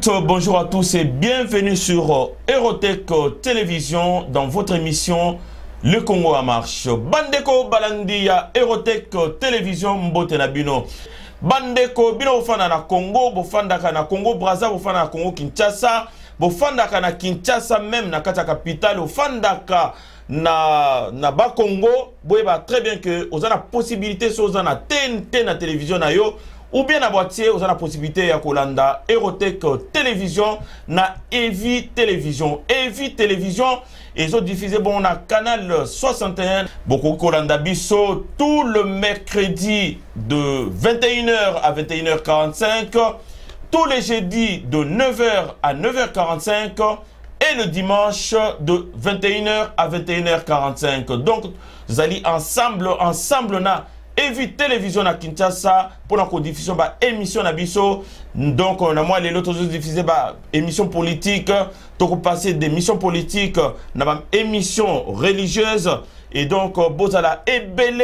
toutes, bonjour à tous et bienvenue sur Erotech Télévision dans votre émission Le Congo en marche. Bandeko Balandi ya Erotech Télévision Mbote na bino. Bandeko bino bofanda na Congo, bofanda na Congo Brazza, bofanda na Congo Kinshasa, bofanda na Kinshasa même na kata capitale, bofanda na ba Congo, boyeba très bien que vous avez la possibilité sur na TNT na télévision na yo. Ou bien à boîtier, vous avez la possibilité à Kolanda, Erotech Télévision, na Evi Télévision. Evi Télévision, ils ont diffusé bon, on a canal 61, beaucoup Kolanda Bisso, tout le mercredi de 21h à 21h45, tous les jeudis de 9h à 9h45, et le dimanche de 21h à 21h45. Donc, vous allez ensemble, na Evi Télévision à Kinshasa pour la diffusion bah émission na biso. Donc on a moi les autres diffuser bah émission politique, donc passer des missions politiques na émission religieuse et donc bozala ebele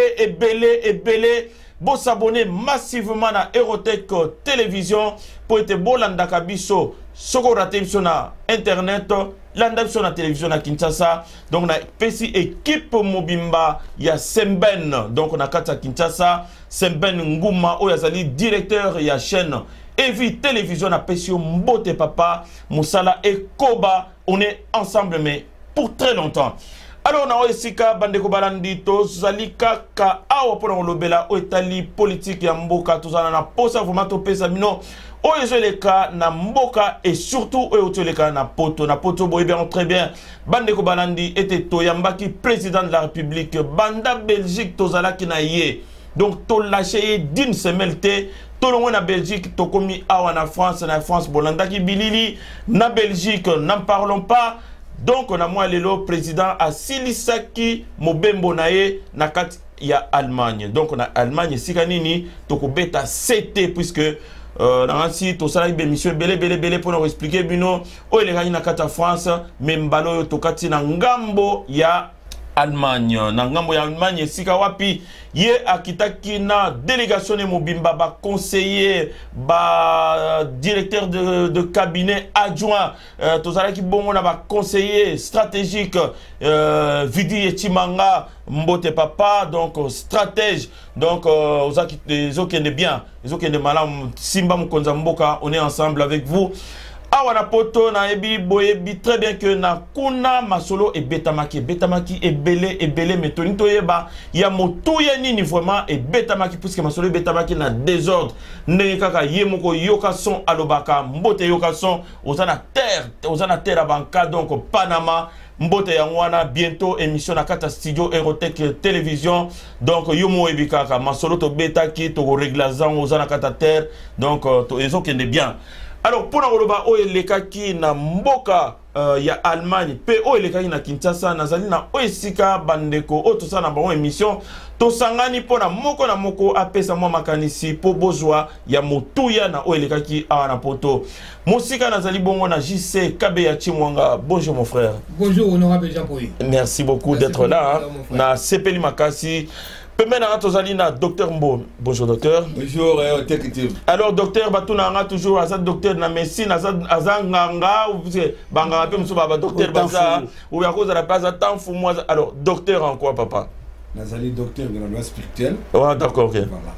bo s'abonner massivement à Erotech Télévision pour être bolanda kabiso soko raté sur na internet landa sur la télévision à Kinshasa. Donc on a PC équipe Mobimba, il y a Semben, donc on a Kata Kinshasa, Semben Nguma, Oyazali directeur, il y a chaîne Evi Télévision à PC Mbote Papa, Moussala et Koba, on est ensemble mais pour très longtemps. Alors on a aussi Bandeko Balandi, Zalika Ka Awa pour l'Obela, Oetali politique ya Mboka, tout ça na posa vous matopé Sabino. Oyezoleka na mboka et surtout oyezoleka na poto boy bien très bien. Bandeko Balandi était Toyambaki président de la République. Banda Belgique tozala ki na ye. Donc to lâché d'une semaine te. Tolongo na Belgique to komi awa na France Bolanda ki bilili na Belgique n'en parlons pas. Donc on a moi lelo président a Silisaki Mobembo nae na kat ya Allemagne. Donc on a Allemagne sikanini to ko beta CT puisque nansi to sala émission belé pour nous expliquer bino o ele gagné na kata France même balo to kati na ngambo ya Allemagne sika wapi ye akitaki na délégation de Mobimba ba conseiller ba directeur de cabinet adjoint to sala ki bongo na ba conseiller stratégique Vidi Etimanga Mbote Papa, donc stratège, donc ils ont bien, ils ont malam Simba Mkonza Mboka, on est ensemble avec vous. Awana poto na ebi boyebi très bien que na kuna masolo et betamaki et belé metonito yeba ya motuya nini vraiment et betamaki puisque masolo et betamaki na désordre ndenge kaka yemoko yoka son alobaka mbote yoka son ozana terre banka donc Panama. Mbote Yangwana, bientôt émission na kata studio Erotech Télévision. Donc yomo ebikaka masolo to betaki to réglazan ozana kata terre. Donc ils ont qu'est bien. Alors pour na oyelekaki na mboka ya Allemagne pe oyelekaki na Kinshasa nazali na oyesika bandeko otosa na bon émission to sangani pona moko na moko apesa mwa makanisi po bozwa ya motuya na oyelekaki awana poto musika nazali bongo na JC Kabeya Chimwanga. Bonjour mon frère. Bonjour honorable Jean-Paul. Merci beaucoup d'être là na Sepeli Makasi. Docteur Mbo. Bonjour docteur. Bonjour. Alors docteur Batuna toujours azad docteur na médecine azad nganga ou banga pe muso baba docteur baza ou ya cause la place temps fou moi. Alors docteur en quoi papa? Nazali docteur de la loi spirituelle. Ouais d'accord OK. Voilà.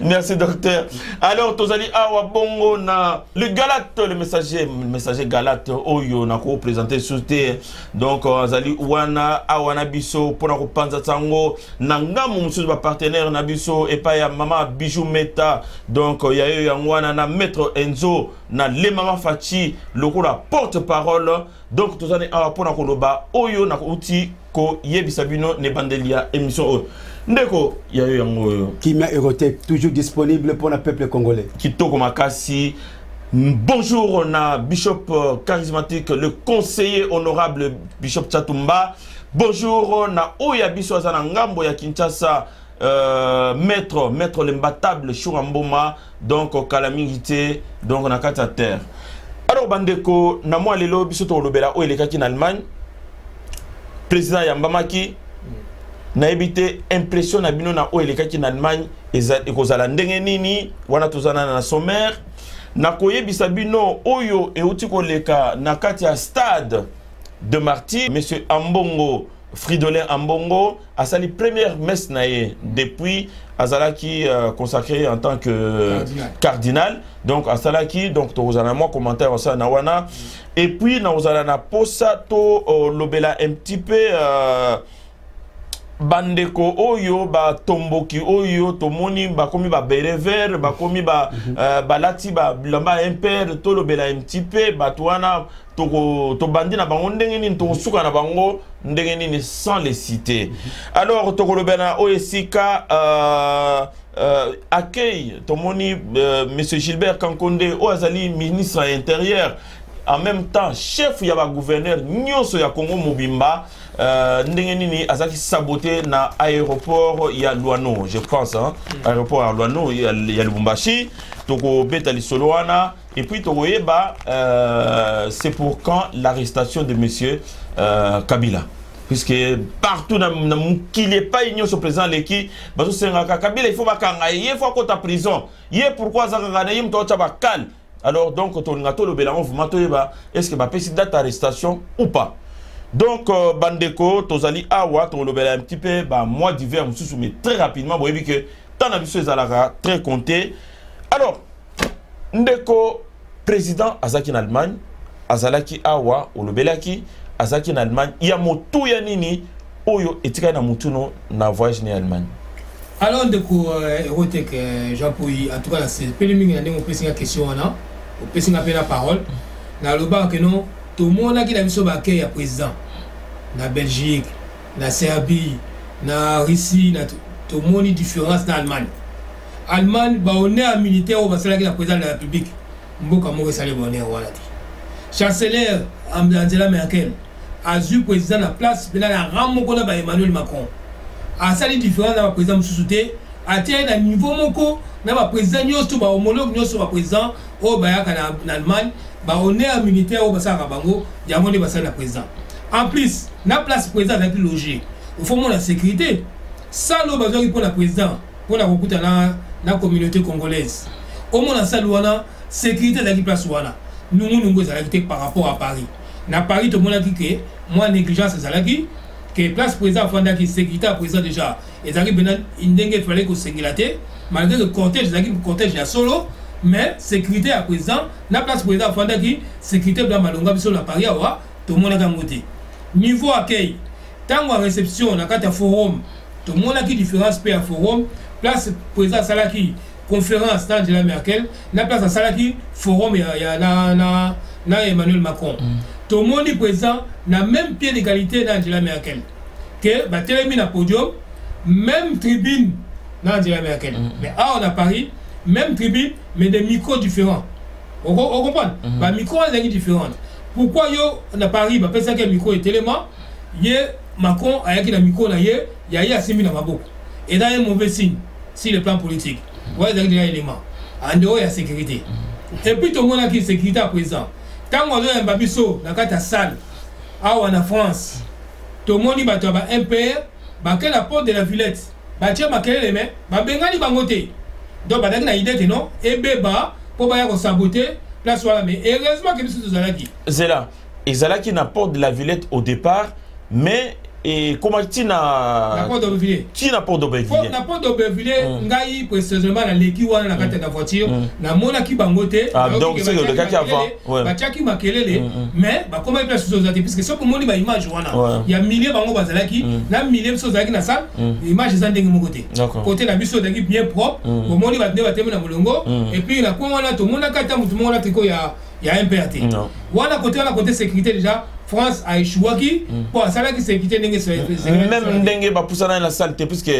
Merci docteur. Alors tozali awa bongo na le Galate, le messager Galate oyo na ko présenter souté. Donc azali wana awana biso pona ko panza tango na ngamu mususu ba partenaire na biso et pa ya mama Bijou Meta. Donc ya yo yangwana na maître Enzo na Lemama Fachi lokola porte-parole. Donc tozali awa pona ko loba oyo na ko uti ko yebisa bino ne bandelia émission oyo. Ndeko yayo yango Kimia Erotech toujours disponible pour le peuple congolais. Kitoko Makasi. Bonjour na Bishop charismatique le conseiller honorable Bishop Chatumba. Bonjour na Oya Biso azana ngambo ya Kinshasa maître l'imbattable Chouramboma donc calamité donc na kata terre. Alors bandeko na moi lelo biso to lobela o elekaki en Allemagne président Yambamaki na ebité impression na bino na o elekaki en Allemagne et kozala ndenge nini wana tozana na sommaire nakoye bisabino oyo euti koleka na kati ya stade de Martyrs. Monsieur Ambongo, Fridolin Ambongo, a sali première messe naie depuis Azalaki consacré en tant que cardinal. Donc Azalaki, donc tu as moi commentaire ça nawana. Et puis na uzala na posa to lobela un petit peu bandeko oyo ba tomboki oyo tomoni ba komi ba berever ba komi ba balati ba lamba impère to lobela un petit peu batwana to bandi na bango ndenge nini to suka na bango ndenge nini sans les citer. Alors to lobela oesika accueil tomoni monsieur Gilbert Kankonde o azali ministre intérieur, en même temps chef ya ba gouverneur nyonso ya Congo Mobimba. Ndenge nini azaki saboté na aéroport ya Luano, je pense, hein? Aéroport à Luano ya Lubumbashi, toko beta lisoloana, et puis toko yeba c'est pour quand l'arrestation de monsieur Kabila, puisque partout na qu'il est pas union sur président leki bazo sengaka Kabila il faut bakanga il faut ko ta prison yé pourquoi zaka na yim to taba kal. Alors donc to ngato le belango vous mato yeba est-ce que ba pesi date d'arrestation ou pas. Donc, Bandeko, Tozali Awa, Tolobela un petit peu, mois d'hiver, mais très rapidement, vous voyez que tant d'habitude, Zalara, très compté. Alors, Ndeko, président Azaki en Allemagne, Azalaki Awa, Olobelaki, Azaki en Allemagne, il y a Motou Yanini, Oyo, et Tika na Moutuno, na voyage en Allemagne. Alors, Ndeko, Erotek, Jean-Pouy, en tout cas, c'est Péléming, on peut la question, on peut la parole. Dans le bar que non, tout le monde qui a mis sur le baquet, il y a président. Na Belgique, na Serbie, na Russie, tout le monde est différence dans l'Allemagne. Allemagne, on est un militaire, on va se la président de la République. Mboka Moué Salé Bonnet, voilà. Chancelier Angela Merkel a eu président de la place, mais là, il a ramené Emmanuel Macron. A sali différence dans le président Moussouté, a tiré un niveau moko, dans le président, nous sommes homologues, nous sommes président, au Bayak en Allemagne, on est un militaire, au Bassa Rabango, il y a un président. En plus, la place président a été logée. Il faut la sécurité. Ça, le besoin pour la président, pour la recruter dans la communauté congolaise. Au moins, la sécurité de la place nous avons par rapport à Paris. Dans Paris, tout le monde a dit que moi, négligence, c'est ça que place président, la sécurité à président déjà. Et ça il fallait que sécurité, malgré le cortège, le cortège est solo. Mais sécurité à président, la place président, la sécurité de la Malonga, sur la Paris, tout le monde a voté. Niveau accueil, tant que réception, on a un forum, tout le monde a qui différence paix à forum, place président Salaki, conférence d'Angela Merkel, la place à Salaki, forum, il y a Emmanuel Macron. Tout le monde est présent, n'a même pied d'égalité d'Angela Merkel. Que, bah, télémine à podium, même tribune d'Angela Merkel. Mais on a Paris, même tribune, mais des micros différents. On comprend? Bah, micros sont différents. Pourquoi on a Paris, bah, parce que le micro est tellement, Macron a eu un micro, il y a eu un séminaire dans ma boucle. Et dans un mauvais signe, sur le plan politique. Voilà des éléments. En dehors, il y a la sécurité. Et puis tout le monde a qui sécurité à présent. Quand on a un babiso dans la salle, en France, tout le monde dit que un père, quelle la porte de la Villette, tu as les mains, bengali bangoté. Donc, il y a une idée que non, et béba, pour saboter. Place voilà, mais heureusement que nous sommes Zalaki. Zela, et Zalaki n'a pas de la Villette au départ, mais et comment tu n'as pas d'Aubervilliers. Tu n'as pas d'Aubervilliers. N'a pas d'Aubervilliers, Ngaï précisément dans l'équipe dans la carte de la voiture, na mona qui bangote. Ah donc c'est le cas qui avant. Ouais. Bachaki makelele, mais comment il place sur Zalaki puisque ce que mon image voilà. Il y a milliers bango Zalaki, na milliers sur Zalaki na salle, image est en dingue mon côté. Côté la biso Zalaki bien propre, au monde il va tenir na molongo et puis la quoi on a tout le monde a carte tout le monde a tricot il y a un PRT. Voilà côté sécurité déjà. France a échoué pour ça là qui sécurité même dengue ba poussa dans la salle puisque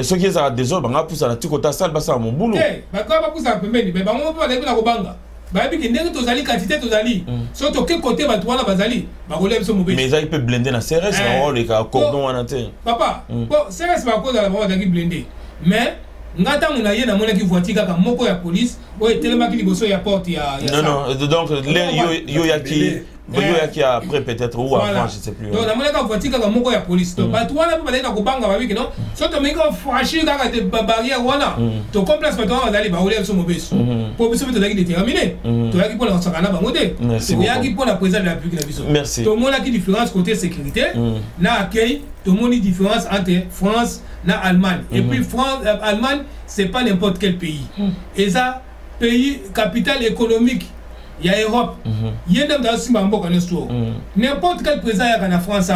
ceux qui ont des ordres ba poussa na tikota salle ba ça mon boulot ba quoi ba poussa pembeni mais ba on pas aller na kobanga ba bi ki ndenge tozali quantité tozali surtout quel côté ba toi là bazali ba relève so mobile mais ça il peut blender na CRS on les cordon wana te papa bon CRS ba ko la ba da ki blender mais ngata muna ye na mona ki voiture kaka moko ya police o etelema ki liboso ya porte ya non donc yo yaki qui après peut-être ou avant, je sais plus. Donc, dans mon voiture, quand on a police, donc, tu vois, là, on a banga avec non. Soit tu m'as franchi dans des barrières, voilà. Tu complaces maintenant, on va aller barouler sur mon bus. Pour que tu sois déterminé. Tu as qui pour la sakana bangote. Tu as qui pour la présidence de la République. Merci. Tout le monde a qui différence côté sécurité. Na accueil, tout le monde a différence entre France et Allemagne. Et puis France, Allemagne, c'est pas n'importe quel pays. Et ça, pays capital économique. Il y a l'Europe. Il y a des gens n'importe quel président qui en France,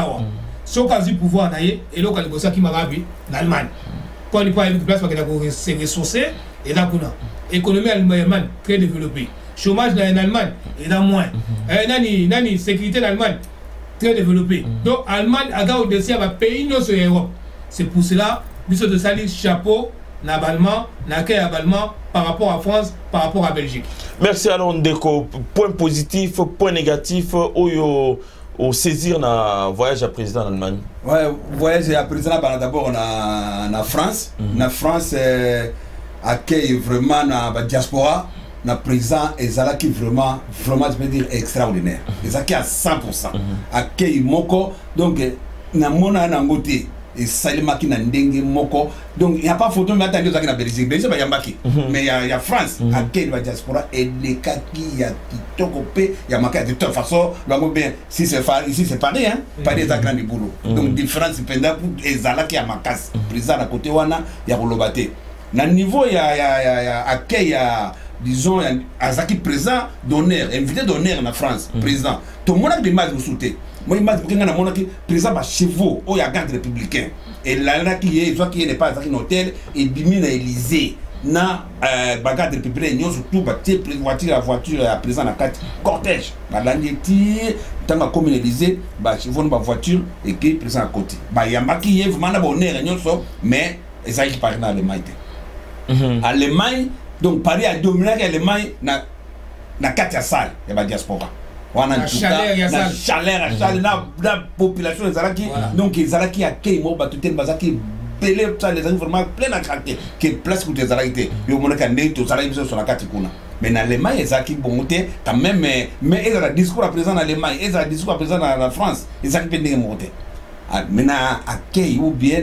si on a le pouvoir, et là, il y a qui m'a ravi en Allemagne. Quand il y a une place pour se ressourcer, et là, l'économie allemande très développée. Chômage en Allemagne, et là, moins. La sécurité en Allemagne, très développée. Donc, l'Allemagne a au-dessus d'un pays non sur l'Europe. C'est pour cela, il faut de salir chapeau. N'abalement, par rapport à France, par rapport à Belgique. Merci alors Ndeko. Point positif, point négatif, au saisir na voyage à président en Allemagne. Ouais, voyage à président d'abord en France. La France accueille vraiment la diaspora. Le président est vraiment, je peux dire, extraordinaire. Il accueille à 100%. Accueille Moko, donc, na mona na ngote. Et Salima qui n'a dengue moko. Donc il n'y a pas photo mais attendez ça qui n'a Belgique. Belgique il y a Mbaki. Mais il y a France. À quel la diaspora et les cas qui y a Tokopé, il y a marqué de toute façon. Donc bien si c'est ici c'est pareil hein. Pas des agrandis du boulot. Donc différence pendant et Zala qui a makas. Président à côté wana il y a Rolobaté. Dans le niveau il y a accueil disons Azaki présent d'honneur, invité d'honneur en France, président. Tout le monde a des images de soutien. Moi, je suis le président de chevaux, il y a un garde républicain. Et là, qui est, soit qui n'est pas dans un hôtel, et bimine à l'Élysée, na garde républicain, nous surtout, la voiture à présent dans 4 cortèges. L'année, tant que comme l'Élysée, chevaux dans la voiture et qui est présent à côté. Il y a un qui est vraiment bonheur, mais ils ont parlé dans l'Allemagne. Allemagne, donc Paris a dominé l'Allemagne dans 4 salles, il y a la diaspora. La chaleur, la population des Araki, donc les Araki accueillent moi, tout le monde qui belé ça les vraiment plein à craquer, qui place pour des Araki. Il y a mon candidat tous Araki sur la carte kuna. Mais dans l'Allemagne, les Araki bon monter quand même, mais ils ont un discours à présent en Allemagne, ils ont un discours à présent en la France, ils ont peine monter. Maintenant accueil ou bien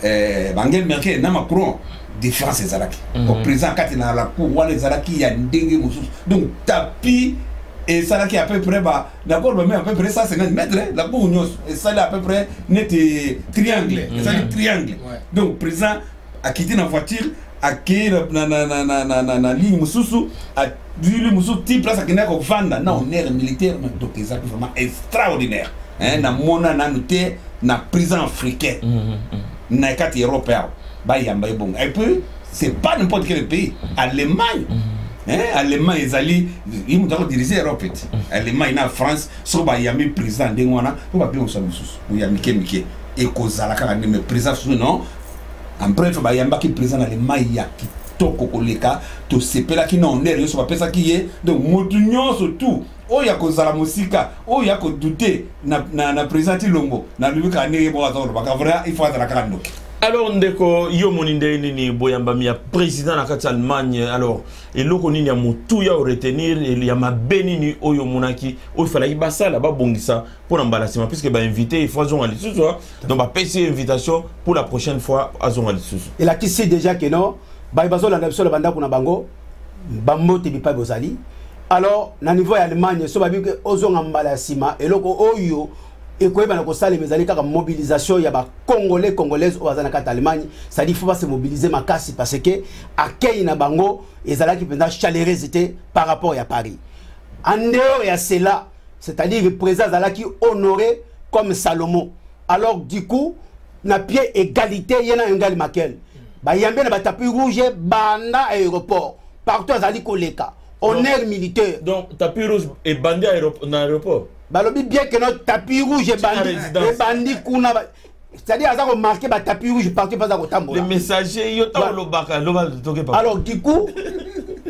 Angela Merkel, na Macron. Différence des Araki. Au président, quand il est dans la cour, les Araki, il y a une dingue. Donc, tapis et ça qui est à peu près, d'accord, mais à peu près 150 mètres, la cour, et ça à peu près net triangle. Ça triangle. Donc, président a quitté la voiture, a quitté la ligne Moussoussou, a vu le Moussou, type place à Kenya, Vanda, non, on est militaire, donc c'est vraiment extraordinaire. Na mona, na noté, na prison africain, na quatre européens. Et puis, c'est pas n'importe quel pays. Allemagne. Allemagne, ils ont dirigé l'Europe. Allemagne, la France, il y a mis président de Mouana, il y a Mike. Et Kozala, mais président, non. En bref, il y a un président d'Allemagne qui tokokoleka, to sepela qui non, on sur la qui est. Donc, Moutunion surtout. Oh, il y a Kozala Moussika, oh, il y a que douter, na président Tilongo, na lui qui a né, il faut être la grande. Alors, Ndeko, yo moninde ni boyamba mi président de l'Allemagne. Alors, et là qu'on y a tout ya retenir, il y a ma béni ni oyo monaki, il fallait y basa là-bas bongisa pour l'emballasser, puisque bah invité, il faut à Zongali Soussou. Donc, bah payer invitation pour la prochaine fois à Zongali Soussou. Et là, qui sait déjà que non, bah il va la nation le banda pour na bango, bambo te bipa bozali. Alors, na niveau Allemagne, so ba bi que ozon emballassima et loko oyo. Et quoi, ben, la mobilisation, il y a Congolais, Congolaises au Azanaka Allemagne. Ça dit qu'il faut pas se mobiliser ma casse parce que à Kenya Bango, et Zala qui pendant chaleurosité par rapport à Paris. En dehors, il y a cela, c'est-à-dire le président Zala qui honoré comme Salomon. Alors, du coup, na pied égalité, il y en a un gars maquel. Il y a un tapis rouge, banda aéroport. Partout à Zali Koleka. Honneur militaire. Donc, tapis rouge et bandit dans l'aéroport. Balobi bien que notre tapis rouge est bandit kuna, c'est-à-dire qu'ils ont marqué le tapis rouge partout pas au tambour. Les messagers ils ont alors du coup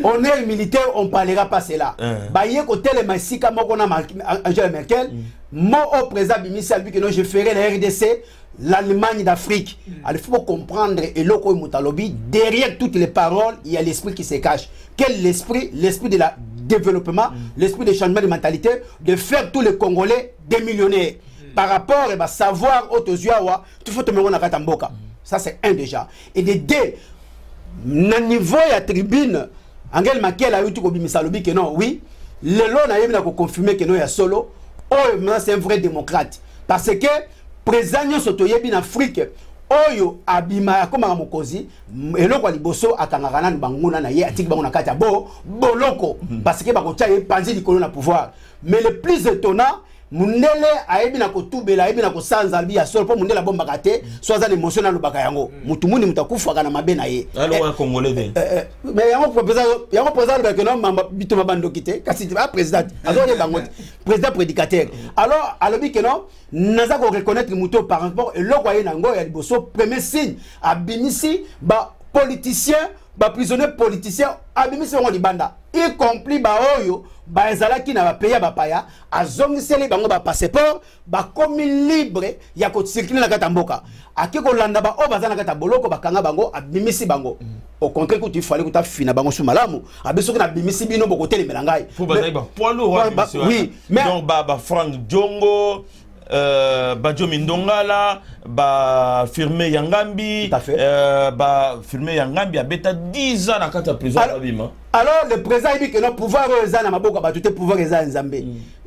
on est militaire, on parlera pas cela. Bah hier côté les masika moi qu'on a marqué Angela Merkel, moi au président Bimisa lui que non je ferai la RDC, l'Allemagne d'Afrique. Il faut comprendre et loko mutalobi derrière toutes les paroles il y a l'esprit qui se cache. Quel l'esprit? L'esprit de la développement, l'esprit de changement de mentalité, de faire tous les Congolais des millionnaires. Par rapport à savoir autozuawa, tout faut te mettre dans Katamboka. Ça c'est un déjà. Et de deux, na niveau ya tribune, Angel Makel a eu tout comme Misalobi que non, oui, le lot n'a pas confirmé que non ya solo. Oh, c'est un vrai démocrate. Parce que président sotoyebi en Afrique, oyo abima comme un mokozi, et le quoi liboso akangana banguna na ye atik banguna kata bo boloko parce que bakocha ye panzi likolo na pouvoir. Mais le plus étonnant, Mundele ayebi na kotubela ayebi na kosanza albi ya solo po mundela bomba kate soza émotionnel lobaka yango mutu muni mutakufa kana mabe na ye alors congolais mais yango président le non mamba bitoma bando kité kasi président alors les bangote président prédicateur alors alobi que non naza ko reconnaître mutu par rapport et lo kwaye nango ya liboso premier signe abimisi ba politicien ba prisonnier politicien abimisi ngo libanda y compris ba oyo ba ezalaki na ba pays ba paya azongiseli bango ba passeport ba komi libre ya ko circuler na kata mboka akiko landa ba o bazana kata boloko bakanga bango abimisi bango au contraire que tu fallait que tu fina bango sous malamu abiso que na bimisi bino boko telemela ngai pour bazai ba poilo oui mais donc ba Frank Djongo Badjo Mindongala, ba firmé Yangambi, ba firmé Yangambi a bêta 10 ans à la prison. Alors le président dit que non pouvoir est na maboko ba tout pouvoir est en Nzambe.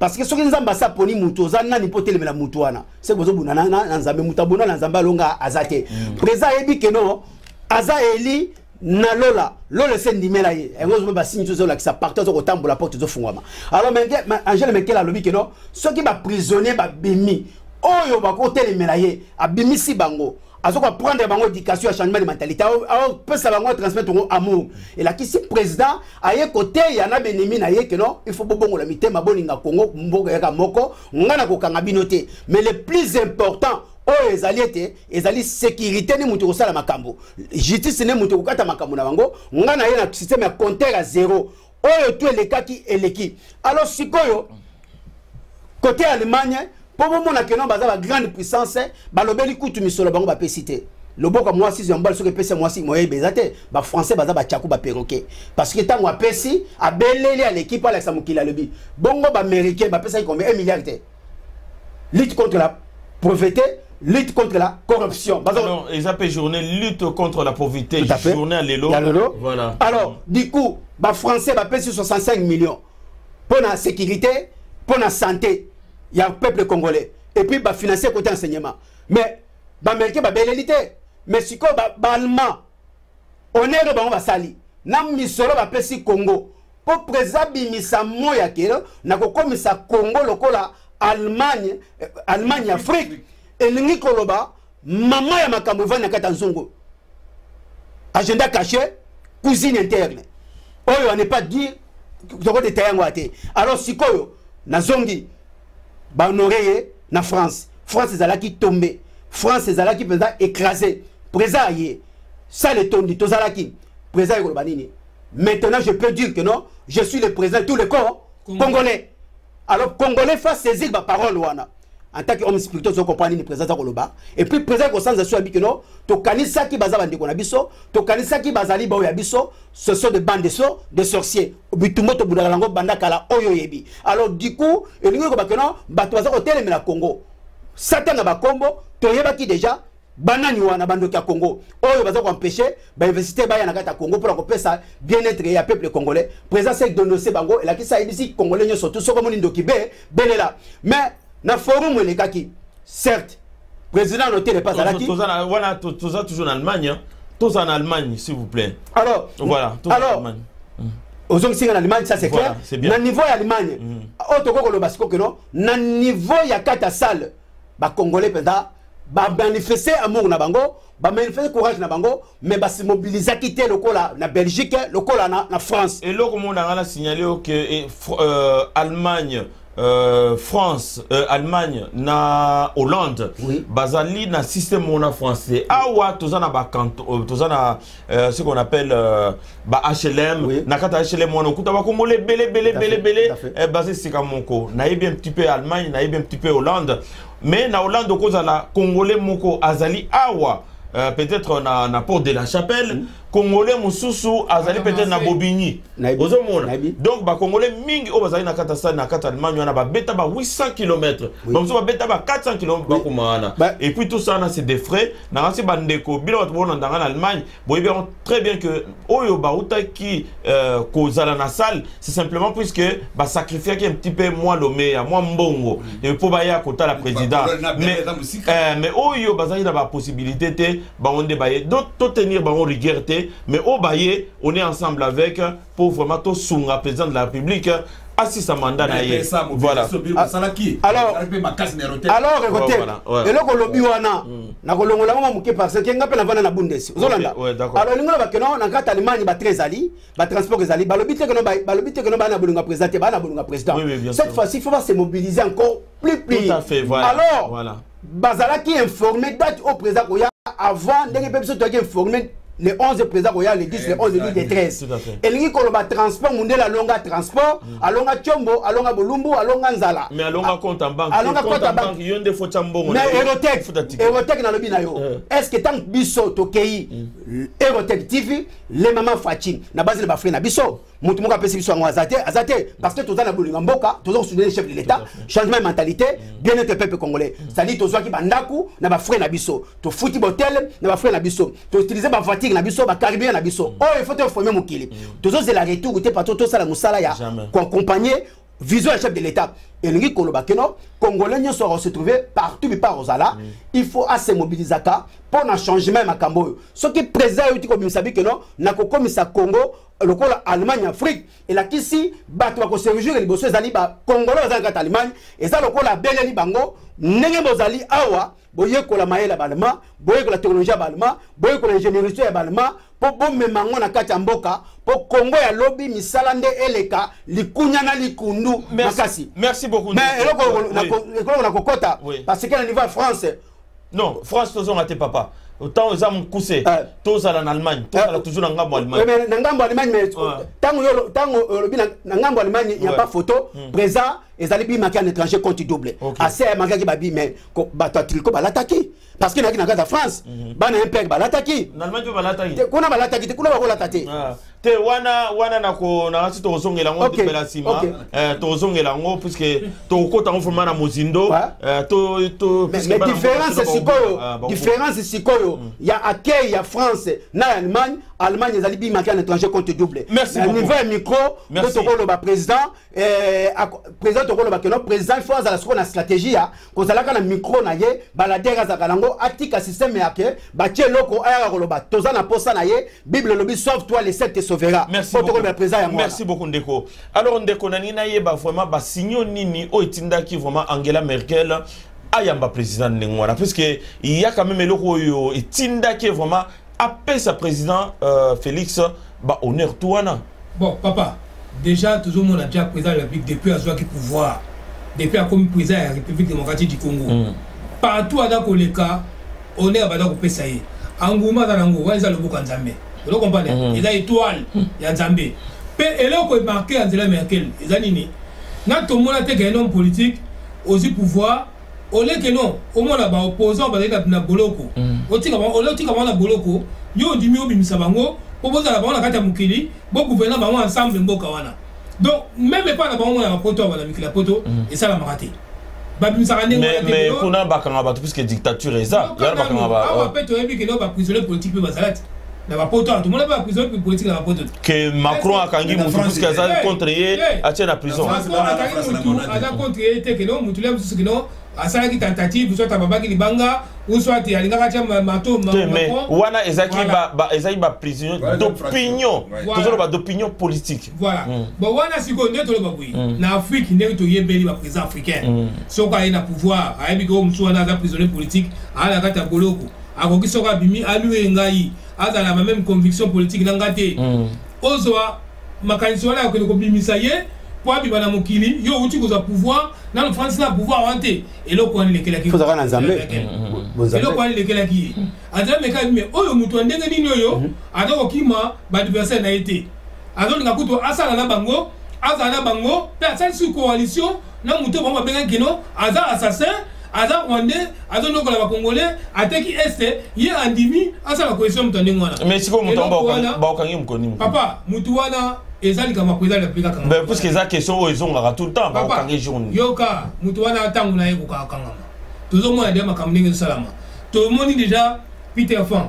Parce que ce que Nzamba sa poni muto zana ni potele la mutuana. C'est que vous na Nzambe mutabona na Nzamba longa azate. Président dit que non aza eli na lola c'est ndimela ye ngozo ba signe tout la qui ça partait au tambo la porte zo fungwama. Alors mais Angel Mekel a lobi que non ceux qui ba prisonnier ba bimi oyo ba ko telemela ye abimisi bango azoka prendre bango éducation à changement de mentalité alors peut ça bango transmettre ton amour et là qui si président aye côté ya na benimi na ye que non il faut bongo la mitema boninga Congo mboka ya moko ngana ko kanga binoté mais le plus important oh ezali sécurité ni mutu kosala makambo justice ne mutu kokata makambo na bango ngana ye na système ya compteur à zéro oyo tout elekaki eleki alors sikoyo côté Allemagne pour mona que non baza ba grande puissance balobeli kutu misolo bango ba pesité loboka moi si zombal so que pesa moi si moye bezate ba français baza ba tchakou ba perroquet parce que tango apesi abeleli à l'équipe Alex Mukila lobi bongo ba américain ba pesa combien 1 milliard lutte contre la pauvreté, lutte contre la corruption. Alors, ils appellent journée lutte contre la pauvreté, journée à l'élo. Voilà. Alors, du coup, les Français va payer 65 millions pour la sécurité, pour la santé. Il y a un peuple congolais. Et puis, va financer côté enseignement. Mais, les Américains va belle mais si quoi, les Allemands, on est le va sali. Nam misolo va payer Congo. Pour préserver misa moya kero, na ko komisa Congo lokola Allemagne, Allemagne, Afrique, et l'Union Koloba, maman ya makambo vana kata nzongo. Agenda caché, cousine interne. Oyo on n'est pas dit que de tayango ate. Alors sikoyo na zongi ba honoré na France. France ezalaki tombé. France ezalaki pesa écrasé. Présent yé. Ça le tondi tozalaki. Présent Koloba nini. Maintenant je peux dire que non, je suis le président de tous les corps congolais. Alors, Congolais faut saisir ma parole. En tant qu'homme spirituel, vous comprenez le président Koloba. Et puis, le président Kosanza Suabikino, to kanisa ki baza bande konabiso, to kanisa ki bazali ba oyabiso, ce sont des bandes de sorciers. Bitumoto budalango banda kala oyo yebi. Alors, du coup, et nous bakeno, bato baza hôtel mais la Congo. Satan na bakombo, to yebaki déjà. Banani wana bando kia Congo oyo baza ko empêcher ba université ba yana kata Congo pour ko pesa bien-être ya peuple congolais présent c'est dénoncer bango et la ki ça ici congolais nyo surtout soko moni ndokibe belela mais na forum le kaki certes président noté le pas à la qui voilà toza toujours en Allemagne toza en Allemagne s'il vous plaît alors voilà toza en Allemagne aux hommes en Allemagne ça c'est clair na niveau ya Allemagne auto ko lo basiko que non na niveau ya kata salle ba congolais penda ba manifester amour na bango ba manifester courage na bango mais ba se mobiliser quitter le cola na Belgique le cola na France et là comment on a signalé que Allemagne France Allemagne na Hollande oui. bazali na système mona français awa tozana ba canton tozana ce qu'on appelle ba HLM oui. na kata HLM on okuta ba congolais belé basé sika moko na yebi un petit peu Allemagne na yebi un petit peu Hollande mais na Hollande kozala congolais moko azali awa peut-être na porte de la Chapelle Congolais mususu azali peut-être na bobini. Ozomona. Donc ba Congolais mingi o bazali na kata na kata Allemagne na ba beta ba 800 km. Ba mususu ba beta ba 400 km ba kumana. Et puis tout ça c'est des frais. Na rasi bandeko bilo to bona ndanga en Allemagne, boy bien très bien que oyo ba uta ki kozala na salle, c'est simplement puisque ba sacrifier un petit peu moins l'omea, moins mbongo. Et pour ba ya kota la président. Mais oyo bazali na ba possibilité te ba on débayer d'autres tenir ba on rigueur. Mais au Baye, on est ensemble avec pour vraiment tout soutenir le président de la République à 6 mandats. Voilà. Alors, écoutez, et là, le biwana, na kolongola mama muke parce que nga pena vana na Bundes. Zolanda. Alors, lingola ba keno na kata Allemagne ba trésali, ba transport ezali, ba lobite que no ba na bolunga président, ba na bolunga président. Cette fois-ci, il faut se mobiliser encore plus. Tout à fait, voilà. Alors, voilà. Bazala qui informé date au président Koya avant des personnes qui informé les 11 présidents royaux, les 10, les 11, les 13. Et les gens transport, la longa transport, à longa Tchombo, à longa Bolumbu, à longa Nzala. Mais à longa compte en banque. À longa compte en banque. Il y a des fautes en banque. Mais Erotech dans le binayo. Est-ce que tant que Bisso, Tokei, Erotech TV, les mamans Fatine, na base de Bafré, na Bisso, Moutoumouka Pessibisso en Azate, parce que tout le monde Mboka, tout le monde le chef de l'État, changement de mentalité, bien-être peuple congolais. C'est-à-dire, tout le monde qui bandaku, na Bafré, na Bisso, tout fouti botel, na Bafré, na Bisso, tout utiliser Bafati. Na biso ba caribéen na biso oh il faut te former mokili toujours c'est la retour goûter pas tout ça la musala ya accompagner vision chef de l'état et lingi koloba keno congolais nyo sont se trouver partout par Rosala il faut assez mobiliser pour un changement makambo ce qui président uti ko bisabi keno na ko komisa Congo lokola Allemagne Afrique et la kisi bato ko se réjouir liboso ezali ba congolais za kata Allemagne et ça lokola beleli bango ndenge bozali awa boye ko la mayela balma boye ko la technologie balma boye ko l'ingénierie ya balma po bombe mango na kati mboka po Congo ya lobby misala nde eleka likunya na likundu makasi. Merci beaucoup. Mais eloko na kokota parce que na niveau France non France tozo ngate papa autant aux hommes coussés tous en Allemagne tous à toujours en Ngambo Allemagne mais na Ngambo Allemagne mais tango lobby na Ngambo Allemagne il y a pas photo présent et alibi marqué en étranger compte double assez marqué babi mais bato tricot ba l'attaquer parce que na Gaza France bana impec ba l'attaquer en Allemagne ba l'attaquer kuna ba l'attaquer kuna ba ko l'attaquer te wana na ko na ngasi to zongela ngo de bela sima to zongela ngo puisque to kota ngo forma na mozindo to mais différence sikoyo ya accueil ya France na Allemagne les alibi marqué en étranger compte double niveau micro to ko le président président to ko le président il faut à la stratégie ya ko zalaka na micro na ye baladera za kalango atika système yake ba tieloko aya ko loba toza na posa na ye bible lobi sauve toi les sept sauvera. Merci beaucoup. Merci beaucoup Ndeko. Alors Ndeko nanina yeba vraiment ba signo nini o itinda ki vraiment Angela Merkel ayamba président Nengwana parce que il y a quand même eloko yo itinda ki vraiment après sa président Félix ba honneur touana. Bon papa, déjà toujours mon a déjà président de la République depuis à qui pouvoir depuis à comme président de la République démocratique du Congo. Partout à Dakoleka honneur ba ko pesaye. Anguma za nango waza lobuka nzambe. Vous comprenez? Il y a étoile, il y a Zambé. Et là, on peut marquer Angela Merkel. Il y a Nini. Quand tout le monde a un homme politique, aussi pouvoir, au lieu que non, au moins là-bas, opposant, on va dire na boloko. Au tika na boloko, yo di miyo bimisabango, opposant là-bas, on a kata mukili, bon gouvernement ensemble mboka wana. Donc même pas là-bas, on a un poto, on a mis la poto, et ça l'a raté. Mais kuna bakanga batu puisque dictature est ça. Y'a bakanga ba. Ah, peut-être que non, ba prisonnier politique peut basalat. Tout le monde a prisonnier politique dans la poto. Que Macron a kangi mutu puisque ça contre yé a tient la prison. Macron a kangi mutu a contre yé te que non mutu lem ce que non a ça qui tentative soit tababa ki libanga ou soit il alinga katia mato mais wana ezaki ba prisonnier d'opinion. Toujours ba d'opinion politique. Voilà. Bon wana siko nde to lo bakui. Na Afrique nde to yebeli ba président africain. Soka ina pouvoir a yebi ko mutu wana za prisonnier politique ala kata boloko. Akoki soka bimi alu ngai a la même conviction politique nangate ozwa makanisi wala ko bimisa ye po abibana mokili yo uti ko za pouvoir na le France na pouvoir wanté et lo ko ni lekela ki faut na Nzambe et lo ko ni lekela ki adra me ka me oyo mutu ndenge nini oyo adoko kima ba adversaire na été adon ngakuto asala na bango pe asala su coalition na mutu ba benga kino aza assassin aza rwandais aza ndoko la congolais ateki este ye andimi asa la cohésion mutandingo wana mais siko mutu ba okangi mukoni papa mutu wana ezali kama président république kanga ben parce que ça question o ezonga tout le temps ba okangi journée yoka mutu wana tangu na yeko kanga toujours moi ndema kamninga salama tout le monde déjà Peter Fan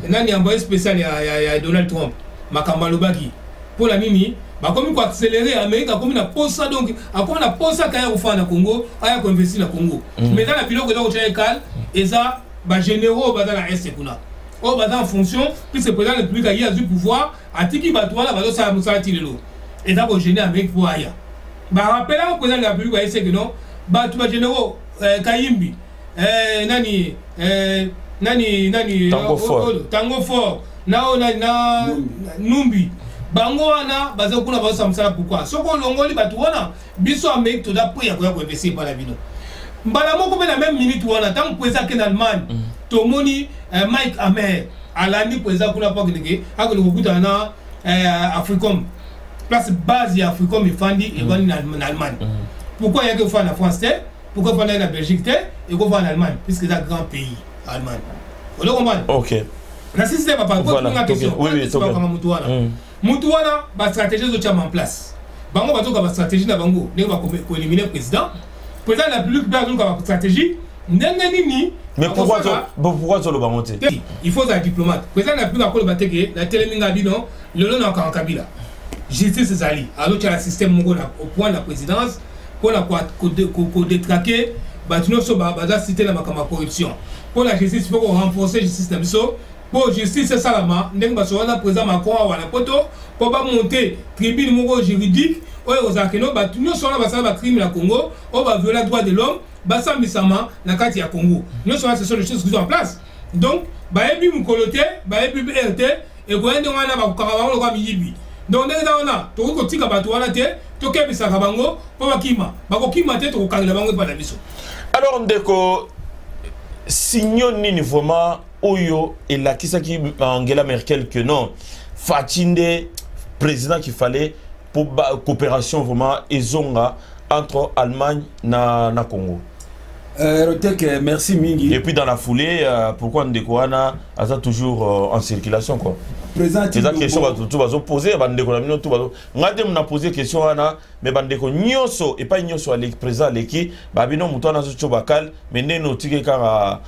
nani envoyé spécial ya Donald Trump makamba lobaki pour la nini ba comme ko accélérer Amérique comme na posa donc comme na posa kaya ko fa na Congo aya ko investir na Congo mais dans la biloko ko tshaya kal eza ba généraux ba dans la est kuna o ba dans fonction puis c'est président de la République a eu pouvoir atiki ba toi là ba ça musala tilelo et ça ko générer Amérique pour aya ba rappelle au président de la République a que non ba tout ba généraux Kayimbi nani Tango Fort nao na Numbi bango wana baza kuna ba samsala pourquoi soko longoli batu wana biso Amérique to da pour ya ko investir par la bino mbala moko be na même minute wana tant président en Allemagne to moni Mike Hammer alandi président kuna pa kideke akolo kukuta na Africom place base ya Africom ifandi e bani na Allemagne pourquoi il y a que faire en France pourquoi faire en Belgique et qu'on va en Allemagne puisque c'est un grand pays Allemagne vous comprenez OK la système papa voilà, la question oui comme Mutuwana ba stratégie zo tchama en place bango ba toka ba stratégie na bango ndenge ba ko éliminer président de la République ba zo ka stratégie ndenge nini mais pourquoi zo lo bango te il faut un diplomate président de la République ko le bateke la teleminga bino lelo na ka Kabila justice ezali alors tu as le système mongo au point de la présidence pour la ko détraquer ba tuno so ba citer la makama corruption pour la justice il faut qu'on renforcer justice na biso pour justice salama ndenge basoana président Macron wana poto pour pas monter tribune moko juridique oyo ozakeno batuno sona basala ba crime na Congo o ba violer droit de l'homme basambisama na kati ya Congo nous sommes ce sont les choses qui sont en place donc ba ebi mukolote ba ebi RT et ko ende wana ba kokaba ba ko miyibi donc ndenge wana to ko tika batu wana te to kebisa ka bango po bakima ba ko kima te to ko kangela bango pa na biso alors ndeko signons nini vraiment Oyo et la qui Angela Merkel que non Fatinde président qu'il fallait pour coopération vraiment ezonga entre Allemagne na Congo. Merci Mingi. Et puis dans la foulée pourquoi Ndekoana a toujours en circulation quoi. Président c'est la question tout va se poser bandeko na mino tout va ngade mna poser question wana mais bandeko nyonso et pas nyonso à président leki ba bino muto na so bakal mais neno tike kara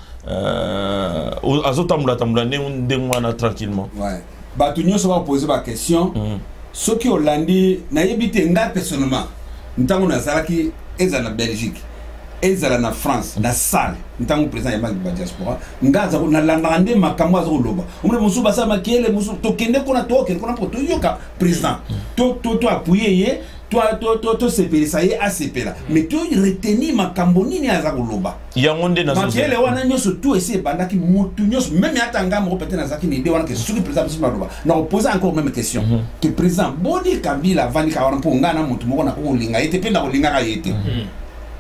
azotambula tambula ndengwana tranquillement ouais ba tout nyonso va poser ba question ce qui Hollande na yebite nga personnellement ntango na zalaki eza na Belgique ezala na France na salle ntango président ya ba diaspora ngaza na landande makamwa za loba umre musu basa makele musu to kende kona toke kona poto yoka président to appuyer ye to sepelisa ye asepela mais to retenir makambo nini aza loba yangonde na makele wana nyoso tout essayer bandaki mutu nyoso même atanga mo peut-être na zaki ni de wana que ce que président biso loba na poser encore même question que président boni Kabila vani ka wana ponga na mutu moko na ko linga yete penda ko linga ka yete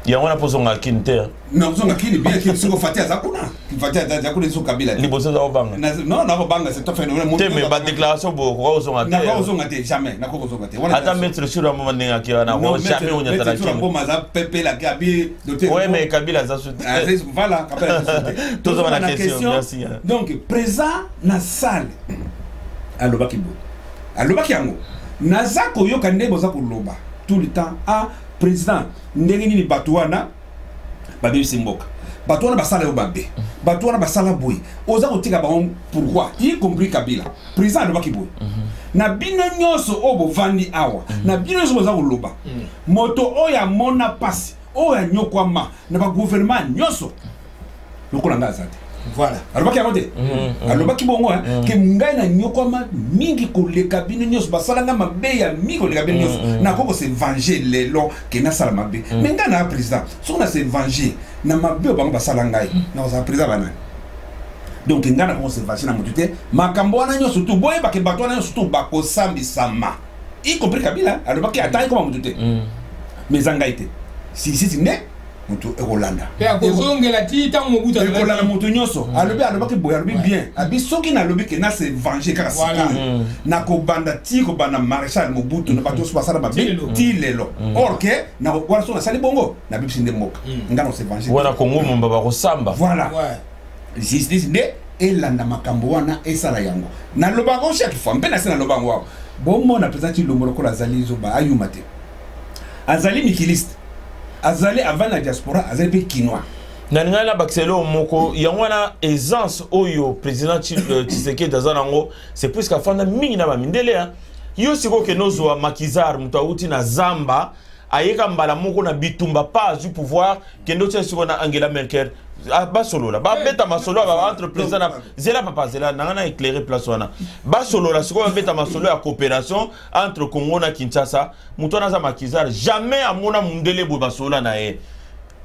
yango na poso ngakini te na poso ngakini bien que siko fatia zakuna fatia zakuna so Kabila liboso za obanga non na obanga c'est tout phénomène te mais ba déclaration bo ko zo ngate na ko zo ngate jamais na ko zo ngate ata mettre sur un moment ninga ki na ko jamais on yatala ki ko maza pepe la Kabila ouais mais Kabila za soute voilà Kabila tout ça na question merci donc présent na salle alobaki bo alobaki yango nazako yoka ndebo za koloba tout le temps à président ndenge nini batuana babe simboka batuana basala yo babe batuana basala boy oza kotika ba pourquoi y compris Kabila président de bakiboy na bino nyonso obo vandi awa na bino nyonso boza koloba moto oya mona passe oya nyokwama na ba gouvernement nyonso lokola ngazate voilà alobaki akote alobaki bongo ke ngai na nyokoma mingi koleka bino nyonso basalanga mabe ya mingi koleka bino nyonso na koko se venger lelo ke na sala mabe mais ngai na président so na se venger na mabe bango basala ngai na za président banani donc ngai na koko se venger na mutute makambo wana nyonso tout boye ba ke bato wana nyonso tout bakosambi sama y compris Kabila alobaki atai comme mutute mais zangaite si ne mutu ekolanda ekozongela ti tango mobutu ekolanda mutu nyonso alobaki boye alobi bien abi soki nalobi ke na se venger kaka sikoyo nakobanda ti kobanda maréchal mobutu na bato nyonso basala mabe ti lelo or ke wana so nasali bongo nabebisi nde mboka nga na se venger wana kongo momba bakosamba voilà justice nde elanda makambo wana esala yango nalobaka chaque fois mpe nase naloba yango awa bomona président Tshilombo lokola azali zoba ayuma te azali mikiliste azali avant la diaspora azali pe kinois nalinga na bakiselo moko yango wana aisance oyo président Tshisekedi azanango c'est plus qu'afanda mingi na bamindele yo siko ke nozwa makizar mutu auti na zamba ayeka mbala moko na bitumba pas du pouvoir kendo tse siko na Angela Merkel basolola babeta masolo ba entre président na zela papa zela nangana éclairer place wana basolola siko babeta masolo ya coopération entre Congo na Kinshasa mutu na za makizar jamais amona mundele bo basola na ye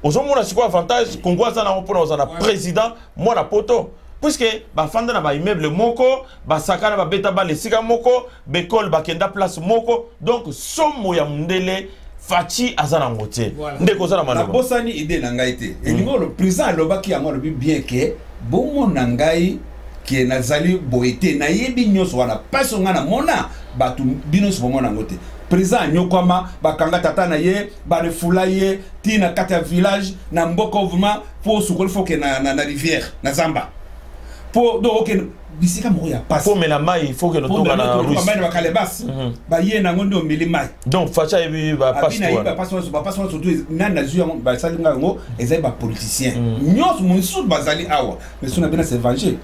ozomona siko avantage Congo za na mpona ozana président mwana poto puisque bafanda na ba immeuble moko basakana babeta ba lesika moko bekol bakenda place moko donc somo ya mundele Fachi azana ngote ndeko zana maloba bosani idée na ngai te elingo le président alobaki yango alobi bien que bomo na ngai ke nazali boete na yebi nyonso wana paso nga na mona batu bino so mona ngote président nyokwama bakanga tata na ye barefula ye tina kata village na mboko ovuma po sukol foke na rivière na zamba po do ok bisika moko ya passe pour mela mai il faut que nous tombe na russe ba bakalebas ba ye na ngondo meli mai donc facha ebi ba passe ba passe surtout nana zuya ba salinga ngo ezali ba politicien nyos monsud bazali awa mais sona bena se venger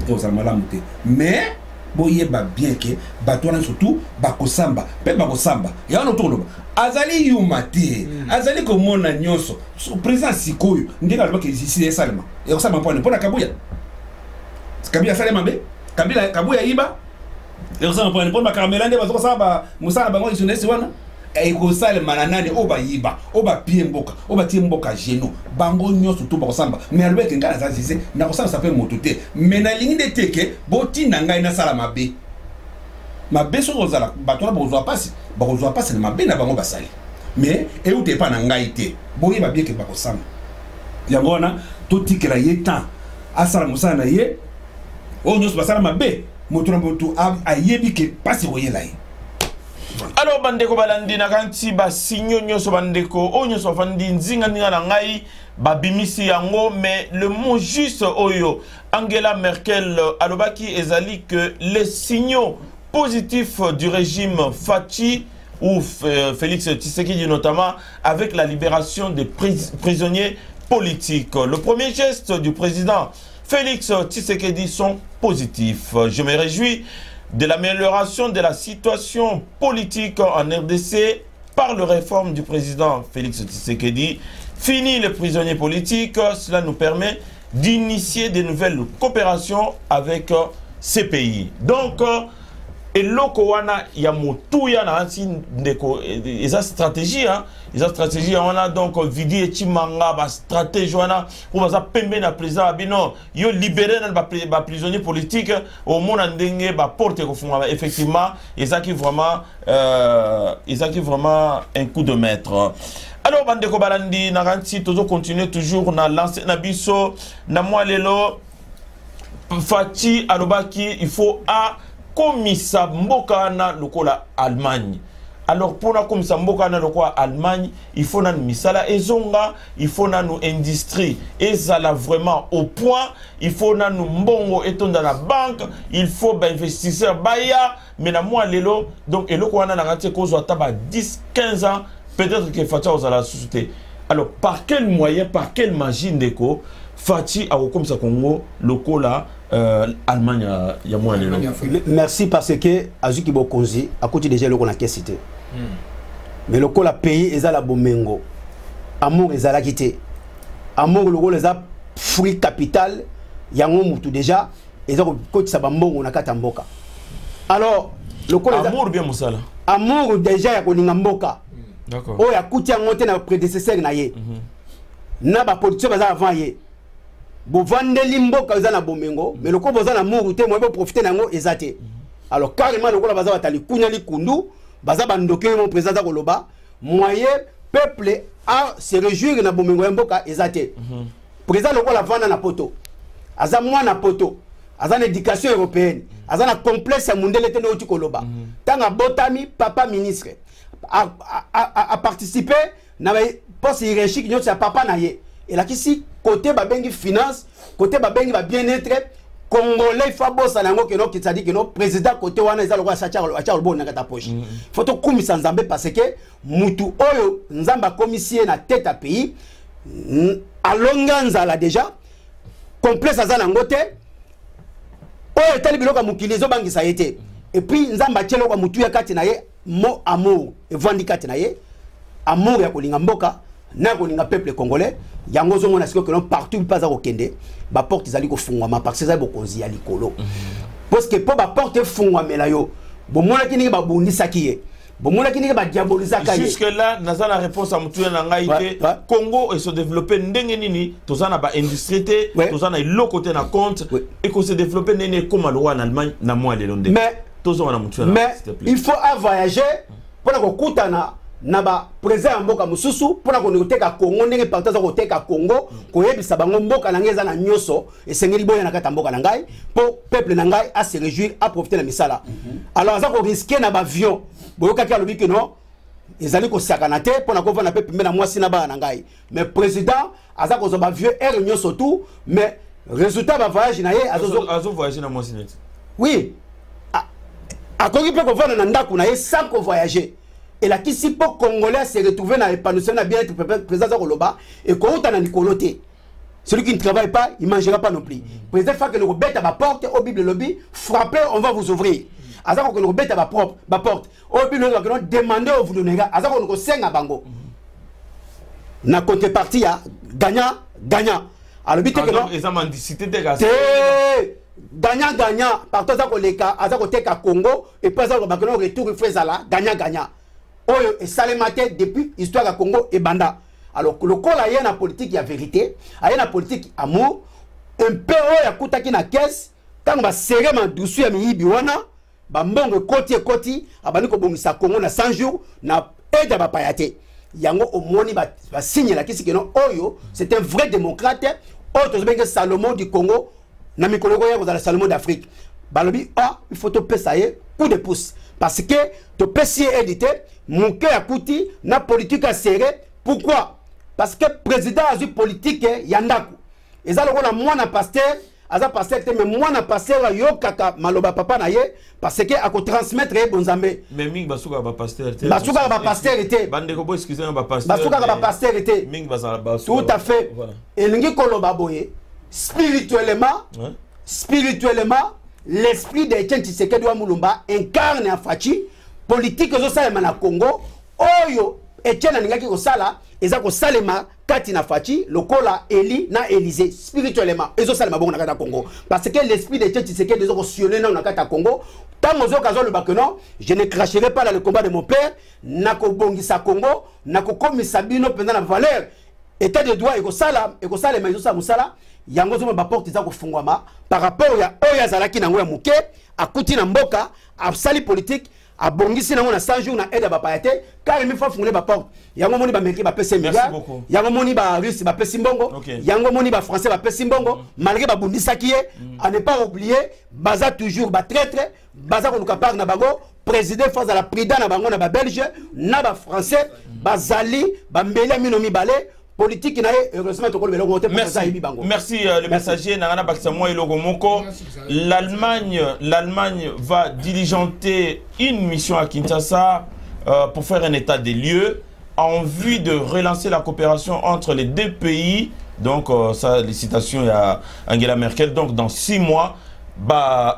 et aux malamu te mais boye ba bien que ba tona surtout ba kosamba pe ba kosamba ya no tolo azali yumate azali ko mona nyoso président sikoyo ndeka loba ke ici salma et kosamba pona kabuya Kabila sale mambe Kabila kabuya iba et kosamba pona karamelande bazoko saba musala bango isunesi wana e ko sale mananane oba yiba oba pie mboka oba tie mboka geno bango nyoso to ba kosamba mais alobeke ngana za zise na kosamba ça fait motote mais na lingi de teke boti na ngai na sala mabe mabe so kozala batona bozwa pasi na mabe na bango basali mais e ute pa na ngai te boye ba bien ke ba kosamba yango wana to tikela ye temps asala musala na ye o nyos basala mabe motura motu ayebi ke pasi koyela ye. Alors bandeko balandi na kanti ba sinyo nyoso bandeko o nyoso fandi nzinga ninga na ngai babimisi yango mais le mot juste oyo Angela Merkel alobaki ezali que les signaux positifs du régime Fachi ou Félix Tshisekedi notamment avec la libération des prisonniers politiques. Le premier geste du président Félix Tshisekedi sont positifs. Je me réjouis de l'amélioration de la situation politique en RDC par le réforme du président Félix Tshisekedi. Fini les prisonniers politiques, cela nous permet d'initier de nouvelles coopérations avec ces pays. Donc, et l'Okowana Yamotu yana ansi ndeko eza stratégie hein eza stratégie on a donc vidi et chimanga ba stratégie wana pour baza pembe na président bino yo libérer na ba prisonnier politique au monde ndenge ba porte ko funga effectivement ezaki vraiment un coup de maître. Alors bandeko balandi na ranti tozo continuer toujours na lancer na biso na mwalelo Fachi alobaki il faut komisa mboka na lokola Allemagne. Alors pour na komisa mboka na lokola Allemagne, il faut na misala ezonga, il faut na nous industrie ezala vraiment au point, il faut na nous mbongo etonda na banque, il faut ba investisseur baya, mais na moi lelo donc eloko wana na ngati kozwa taba 10-15 ans peut-être que Fachi ozala société. Alors par quel moyen, par quelle magie ndeko Fachi a comme ça Congo lokola Allemagne ya moi lelo. Merci parce que azuki bokonzi à côté déjà le qu'on a cité. Mais le la pays ezala bomengo. Amour ezala quitté. Amour le les a fruit capital yango mutu déjà ezako côté sa bambongo na katamboka. Alors le amour bien musala. Amour déjà ya koninga mboka. D'accord. Oh ya kuti yango te na prédécesseur na ye. Na ba politique baza avant ye. Bo vandeli mboka za na bomengo mais loko boza na muru te mo bo profiter nango ezate. Alors carrément loko la baza batali kunya likundu baza bandoke mon président koloba moyen peuple a se réjouir na bomengo ya mboka ezate président lokola vanda na poto aza mwana poto aza na éducation européenne aza na complexe ya mundele te no koloba tanga botami papa ministre a participé na poste hiérarchique nyotsa papa na ye et là ici côté babengi finance côté babengi ba bien-être congolais fa bossa nango keno ki tsadi keno président côté wana eza lokwa acha bon na kata poche photo kumisa nzambe parce que mutu oyo nzamba commissaire na tête à pays alonga nzala déjà complexe aza nango te oyo tali biloka mukilizo bangisa yete et puis nzamba tshelo kwa mutu ya kati na ye mo amour evandi kati na ye amour ya kolinga mboka na kolinga peuple congolais yango zo mona siko que partout pas za kokende ba porte zali ko fungwa ma parce que za bokonzi ya likolo parce que po ba porte fungwa melayo bo mona kini ba bundisa kiye bo mona kini ba diaboliser kaye jusque là naza la réponse à mutu na ngai te Congo et se développer ndenge nini tozana ba industrie te tozana lo côté na compte et ko se développer nene comme loi en Allemagne na moi les londe mais tozana mutu na mais il faut voyager pour ko kutana na ba président mboka mususu pona ko nekoteka Congo ndenge partage ko teka Congo ko yebisa bango mboka na ngeza na nyoso esengeli boya na kata mboka na ngai po peuple na ngai a se réjouir a profiter na misala alors ça ko risquer na ba avion boyoka ki alobi que non ezali ko sakana te pona ko vana peuple na mwasi na ba na ngai mais président aza ko zo ba vieux air nyoso tout mais résultat ba voyage na ye azo voyager na mwasi net oui a ko ki pe ko vana na ndaku na ye sans ko voyager. Et là, qui si pour Congolais se retrouver dans l'épanouissement, bien-être président Zakoloba, et qu'on a dans l'icoloté. Celui qui ne travaille pas, il ne mangera pas non plus. Président fait que le bête à ma porte, au Bible lobby, frappez, on va vous ouvrir. Azako que le bête à ma porte, au Bible lobby, demandez au vous donner, Azako nous sing à Bango. Na contrepartie, gagnant, gagnant. Alors, bite que non. Ils ont mendicité des gars. Gagnant, gagnant, partout Azako Leka, Azako Teka Congo, et pas Azako Bakono retour, il fait ça là, gagnant, gagnant. Oyo et salemate depuis histoire à Congo et Banda. Alors le col a une politique y a vérité, a une politique amour, un peu oyo akuta ki na caisse, tant ba serrer ma douce ya mi biwana, ba mbongo koti abani ko bongisa Congo na 100 jours na aide ba payate. Yango omoni ba signe la kisi que non oyo, c'est un vrai démocrate, oyo to benga Salomon du Congo, na mikolo ko ya ko za Salomon d'Afrique. Balobi il faut to pesaye coup de pouce parce que to pesier édité mon cœur a coûté na politique à serrer. Pourquoi? Parce que président a eu politique yandaku. Et ça le moi na pasteur, aza pasteur mais moi na pasteur yo kaka maloba papa na ye parce que à ko transmettre bonzambe. Mais ming basuka ba pasteur était. Basuka ba pasteur était. Bande ko excusez ba pasteur. Basuka ba pasteur était. Ming bazala basuka. Tout à fait. Et lingi koloba boye spirituellement l'esprit de Etienne Tshisekedi wa Mulumba incarne en Fachi politique zo salema na Congo oyo Etienne ningaki ko sala eza ko salema kati na Fachi lokola Eli na Élysée spirituellement ezo salema bongo na kata Congo parce que l'esprit de Etienne Tshisekedi ezo ko sionner na kata Congo tant zo kazo le bakenon je ne cracherai pas dans le combat de mon père na ko bongisa Congo na ko komisa bino pendant la valeur état de droit et ko salema ezo sa musala yango zo ba porte za ko fungwama par rapport ya oya zalaki nango ya muke akuti na mboka absali politique abongisi nango na 100 jours na aide ba payate car il me faut fungule ba porte yango moni ba meki ba pese milliard yango moni ba russe ba pese mbongo yango moni ba français ba pese mbongo malgré ba bundisa kié à ne pas oublier baza toujours ba traître baza ko luka par na bango président face à la prida na bango na ba belge na ba français bazali ba mbele minomi balé politique heureusement merci le messager Nangana Baksamoa et Logomoko. L'Allemagne va diligenter une mission à Kinshasa pour faire un état des lieux en vue de relancer la coopération entre les deux pays. Donc ça les citations à Angela Merkel. Donc dans 6 mois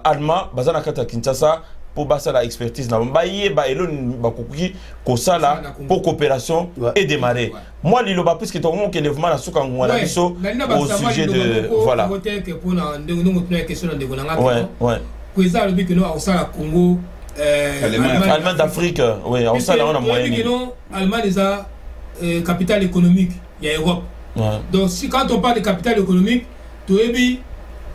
Allemand bazana kata Kinshasa pour basa la expertise na baye ba elon bakoki kosala pour coopération et démarrer. Moi liloba puisque to mo ke mouvement na suka ngwana biso au sujet de voilà. Ouais. Président le but que nous au sala Congo Allemagne d'Afrique, oui, on sala on a moyen. Allemagne est la capitale économique, il y a Europe. Donc si quand on parle de capitale économique, tu es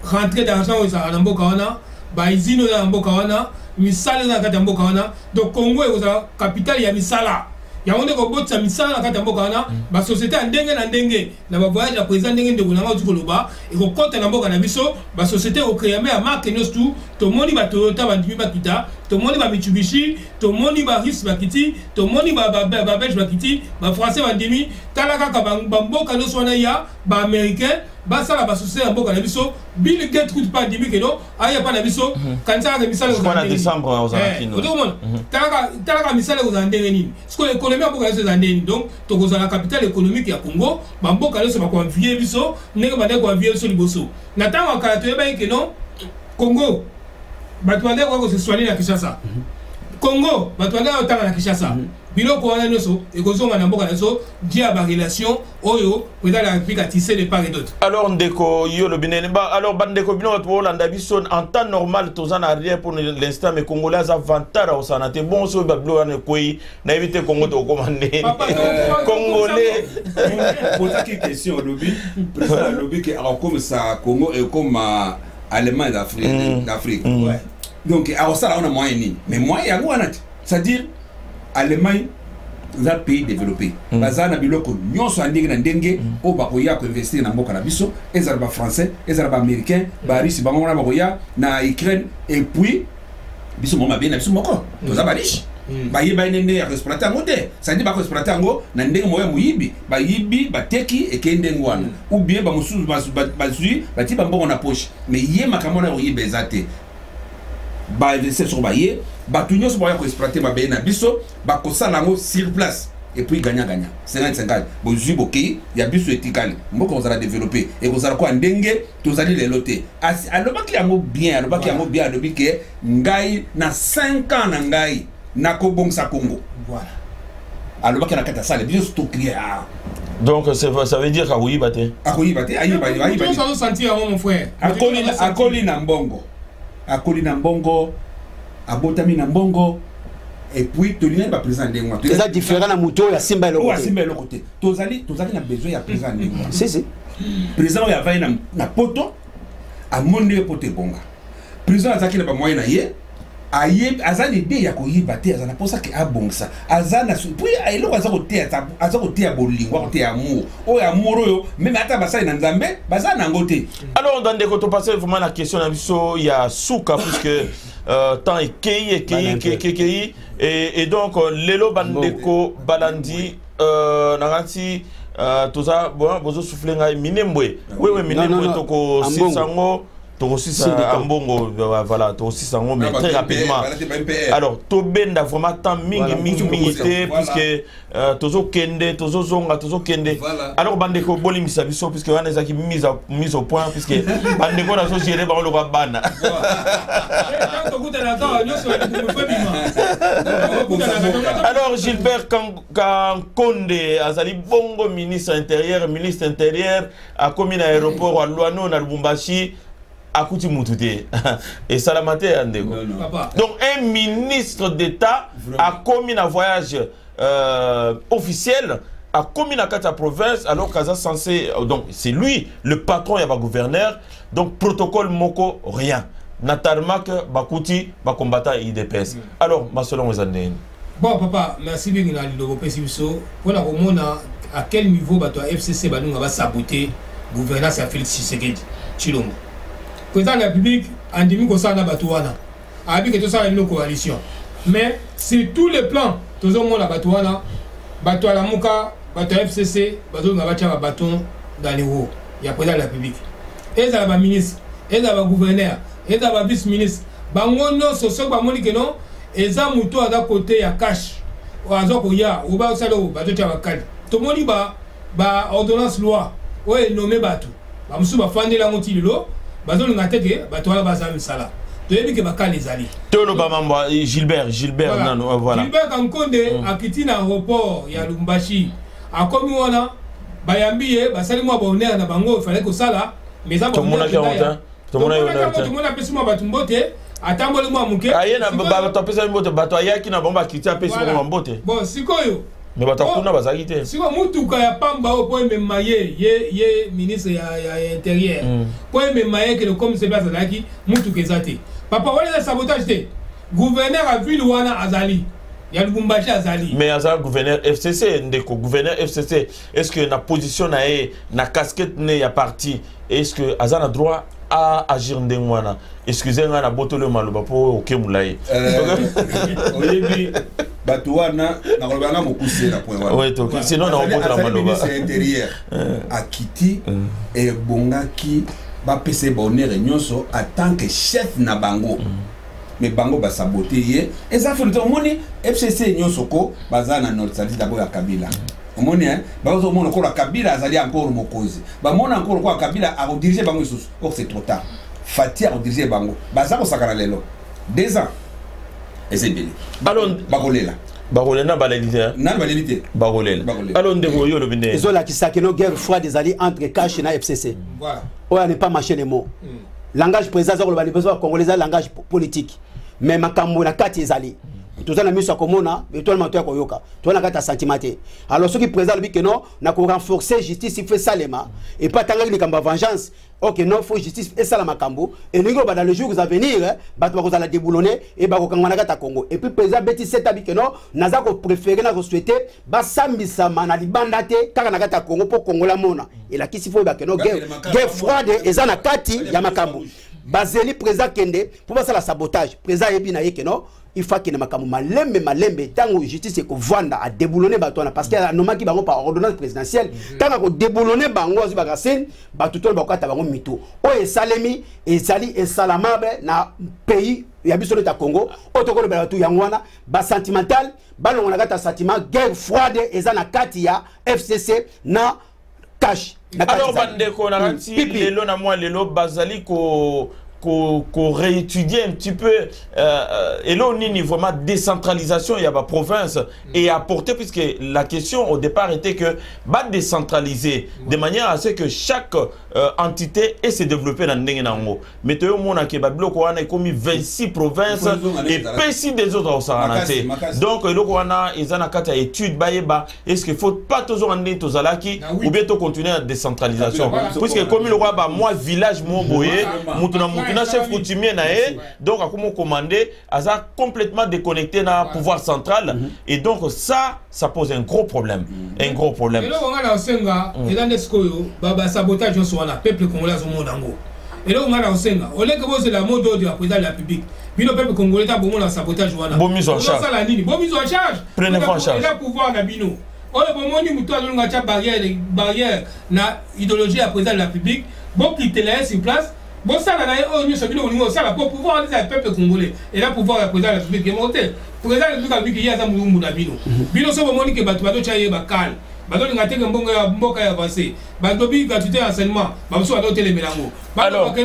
rentrer d'argent aux Aramboka wana, ba izino ya Mboka wana, misala na kata Mboka wana. Donc Congo est la capitale ya misala. ya on est robot ça misala kata mboka wana ba société ndenge na ndenge na ba voyage ya président ndenge ndeko na ngatu koloba et ko compte na mboka na biso ba société au créer mais à marque nos tout to moni ba Toyota ba ndimi ba kita to moni ba Mitsubishi to moni ba Ris ba kiti to moni ba Belge ba kiti ba français ba ndimi talaka ka ba mboka no sona ya ba américain ba sala ba société mboka na biso Bill Gates coûte pas ndimi que non aya pa na biso kanza ka misala ko na décembre aux Anakino talaka misala aux ndenge nini ce que l'économie mboka na ndenge donc to ko la capitale économique ya Congo ba mboka leso ba ko envier biso ndenge ba ko envier so liboso na tango kala to yeba que non Congo batwande ko se soigner na Kinshasa Congo batwande otanga na Kinshasa biloko wana nyonso ekozonga na mboka naso dia ba relation oyo président de la République a tissé de part et d'autre. Alors ndeko yo le binene ba alors bandeko bino to Hollande biso en temps normal tozana arrière pour l'instant mais congolais a vantara au sanate bon so ba blo na koi na éviter Congo to commander congolais poser quelques questions lobby président lobby que comme ça Congo et comme Allemagne d'Afrique ouais. Donc alors ça là on a moyen ni mais moyen yango wana c'est-à-dire Allemagne un pays développé bazana biloko nyonso andenge na ndenge o bakoya ko investir na mboka na biso ezarba français ezarba américain ba russe ba ngona bakoya na Ukraine et puis biso moma bien na biso moko toza ba riche ba yiba nende ya exploiter ngote ça dit ba exploiter ngo na ndenge moya muyibi ba yibi ba teki ekende ngwana ou bien ba musuzu ba sui ba ti ba mbongo na poche mais yema kamona ko yibe zate ba investir sur ba ye ba tunyo so ba ko exploiter ba bena biso ba ko salango sur place et puis gagnant 50-50 bo zuboki ya biso etikali mboko ozala développer et kozala ko ndenge tozali le loté alobaki yango bien alobi ke ngai na 5 ans na ngai na ko bongsa Congo voilà alobaki na kata sale biso to crier donc ça veut dire kaouyi baté ayi ça nous sentir mon frère akoli na mbongo abotami na mbongo et puis tolina ba président ndengwa c'est ça différent na muto ya simba le côté tozali na besoin ya président ndengwa si président ya vai na poto a monde poto bonga président azaki na ba moyen na ye aye azana idée ya koyiba te azana posa ke abongsa azana puis ayelo azako te ya bolingo ko te ya amour o ya amour oyo même ata basali na nzambe bazana ngote. Alors dans des côtés passer vraiment la question na biso ya souka puisque temps ekei et donc lelo bandeko balandi nangati toza bon bozo souffler ngai minembwe wewe minembwe toko sisango toko sisa ambongo voilà toko sisango mais très rapidement alors tobenda vraiment temps mingi puisque tozo kende tozo zonga tozo kende alors bandeko bolimisa biso puisque wana ezaki mise au point puisque bandeko na so gérer ba lo bana alors Gilbert Kankonde azali bongo ministre intérieur a commis à aéroport à Luano na Lubumbashi akuti mutute et salamate andeko donc un ministre d'État a commis un voyage officiel a commis na kata province alors qu'Aza censé donc c'est lui le patron et le gouverneur donc protocole moko rien Natarmak bakuti ba combattant IDPS alors ma selon les années bon papa merci bien na l'Europe sibiso pour la komona à quel niveau bato FCC banunga va saboter gouvernance à Félix Tshisekedi Chilombo président de la République andimi ko sana bato wana abi que tout ça une coalition mais sur tous les plans tous au monde la bato wana bato ala muka bato FCC bato nga bacha bâton dans les roues il y a président de la République et ça va ministre et ça va gouverneur et ça va vice-ministre bangono soso ba moni que non eza muto à côté ya cash o azoko ya o ba salo bato cha bakali to moni ba ordonnance loi o e nommé bato ba musu ba fandi la motililo bazo ngateke bato wala bazami sala to yebi ke bakali ezali tolo ba mamba Gilbert nano voilà Gilbert Kankonde akiti na aéroport ya Lubumbashi akomi wana bayambiye basali mwa bonheur na bango fallait ko sala mais ça tout le monde a pesi mwa bato mbote atambole mwa muke ayena bato pesa mbote bato ayaki na bomba kiti apesi mwa mbote bon sikoyo mais bato kuna bazaki te siko mutuka ya pamba o po emema ye ministre ya intérieur po emema ye que le comme c'est pas zalaki mutuka ezate papa wala sabotage te gouverneur a ville wana azali Il y a le Bumbashi Azali. Mais Azali, gouverneur FCC, Ndeko, gouverneur FCC, est-ce que la position na casquette n'est parti, est-ce que Azali a droit à agir ndengwana? Excusez-moi, na botole maloba pour Okemoulaye. Au début, Batouana, na kolobanga mokuse la point wana. Oui, donc sinon na botole maloba. C'est intérieur. A Kiti et Bongaki ba pese bonheur nyonso en tant que chef na bango. Mais bango ba saboter et ça fait le temps moni FCC nyonso ko bazana notre sadi d'abord ya Kabila. Omoni hein, bazo mona ko la Kabila azali encore mokozi. Ba mona encore ko Kabila a diriger bango sous. Or c'est trop tard. Fati a diriger bango. Baza ko sakana lelo. 2 ans. Et c'est bien. Alors bagolela. Bagolela balélité. Na balélité. Bagolela. Alors ndeko yo le binde. Ils ont la qui sakeno guerre froide des alliés entre Cash et FCC. Voilà. On n'est pas marché les mots. Langage président le besoin congolais langage politique. Mais makambo na kati ezali. Tout ça na miso komona, mais toi menteur koyoka. Toi na kata sentimenté. Alors ceux qui président le que non, na ko renforcer justice il fait salema et pas tanga ni kamba vengeance. OK non, faut justice et ça la makambo et nous dans les jours à venir, ba to ko la déboulonner et ba ko kangwana kata Congo. Et puis président Betty Setabi que non, naza ko préférer na ko souhaiter ba sambisa mana libanda te kaka na kata Congo pour Congo la mona. Et la kisi faut ba que non guerre froide et ça na kati ya makambo. Bazeli président Kende pour pas ça la sabotage. Président Ebina que non, il faut qu'il y ait makambo malembe tango justice ko vanda a déboulonner batona parce que noma ki bango par ordonnance présidentielle tango ko déboulonner bango azu bagasen batutol bakata bango mito o esalemi ezali esalamabe na pays ya biso de Congo otokolo batu yangwana ba sentimental balongo na kata sentiment guerre froide ezana kati ya FCC na Cash. Alors bandeko na ranti lelo na moi lelo bazali ko réétudier un petit peu et là on est vraiment décentralisation il y a ma province et apporter puisque la question au départ était que va décentraliser de manière à ce que chaque entité ait se développer dans Ndengenango. Mais tu as mon que Babloko a commis 26 provinces et PC des autres au Saranate. Donc le Kwana ils ont une étude baïba est-ce qu'il faut pas toujours en aller aux Alaki ou bien continuer la décentralisation puisque comme le roi moi village mon boyer na chef coutumier nae donc a comment commander a complètement déconnecté na pouvoir central et donc ça pose un gros problème et là on a la senga et dans l'escoyo baba sabotage sur la peuple congolais au monde ango et là on a la senga on est que c'est la mode de la président de la République puis le peuple congolais ta bon la sabotage wana bon mise en charge prenez en charge et là pouvoir na bino on est bon ni muto alonga cha barrière na idéologie à président de la République bon qui te laisse sur place. Bon, ça, là, pour pouvoir le peuple congolais et là, pouvoir le président de la République est monté. Le président de la République, il y a un mouvement d'abino. Bino, c'est au moment que Batou Chaye Bakal, Batou Ngate Mboka avancé, Batou Bi gratuité enseignement, Batou Adopté les Mélango. Alors,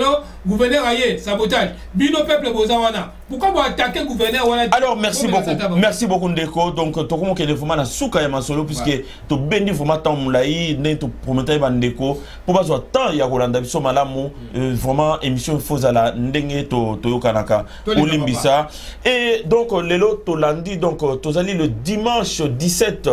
gouverneur aïe, sabotage, Bino peuple Bozawana. Pourquoi vous attaquez le gouverneur? Alors, merci beaucoup. Merci beaucoup, Ndeko. Donc, tu as dit que tu as souka ya masolo, puisque tu as béni vraiment tant moulaï, tu as prometté Ndeko. Pour pas avoir tant, il y a Rolanda Bisso Malamu, vraiment, émission Fozala, Ndenge, Toyo Kanaka, Olimbisa. Et donc, Lelo Tolandi, donc, tu as dit le dimanche 17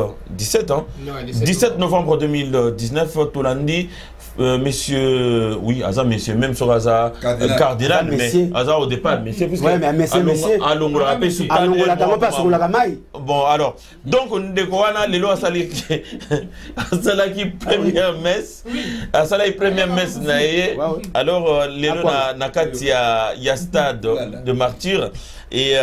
novembre 2019, Tolandi. Monsieur, oui, Aza, monsieur, même sur Aza, cardinal, mais Aza au départ, monsieur, puisque ouais, mais monsieur, allons rappeler sur bon, alors, donc, on découvre les lois salées qui première messe, à la première messe, alors, les lois nakati ya stade de martyr, et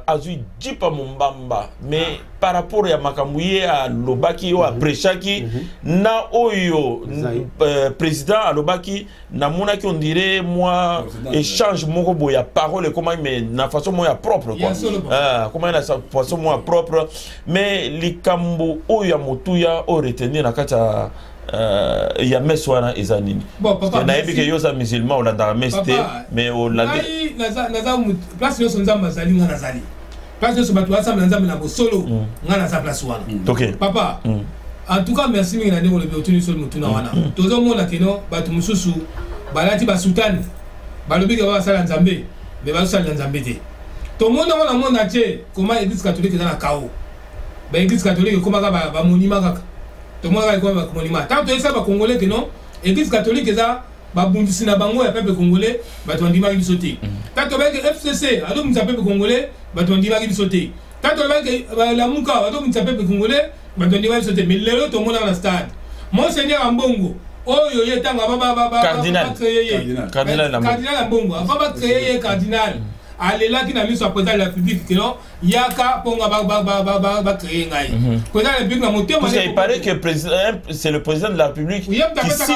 Azu Djipa Mumbamba, mais par rapport à Makamouye, à Lobaki, à Prechaki, na Oyo, président à Lobaki, na Monaki, on dirait, moi, échange mon ya parole, comment, mais na façon moi propre, quoi. Comment na façon moi propre, mais les Kambo, Oya Motuya, au retenir, na kata. Il y a mes soins et zanini. Bon, papa. Il y a des gens musulmans au Landa Mesté, mais au Landa. Place de son zamba zali ngana zali. Place de son bateau ça ngana zamba solo ngana sa place wana. Ok. Papa. En tout cas merci mingi na ndeko le biotuni solo mutuna wana. Tozo mona keno batu mususu balati ba sultan. Balobi ke ba sala nzambe, mais ba sala nzambe te. To mona wana mona che comment église catholique dans la cao. Ba église catholique comment ba monument kaka. Tout le monde va comme monument. Tant que ça va congolais que non, l'église catholique est ça, bah bundisi na bango ya peuple congolais, bah tu en dis mal sauter. Tant que FCC, alors nous appelle congolais, bah tu en dis mal sauter. Tant que la Mouka, on s'appelle Congolais, mais le monde dans le stade. Monseigneur Ambongo, oh, il y a un cardinal. Cardinal Ambongo, avant de créer cardinal. Allez là qui n'a mis sur le président de la République, non, il y a qu'à créer un président de la République, il paraît que c'est le président de la République qui signe.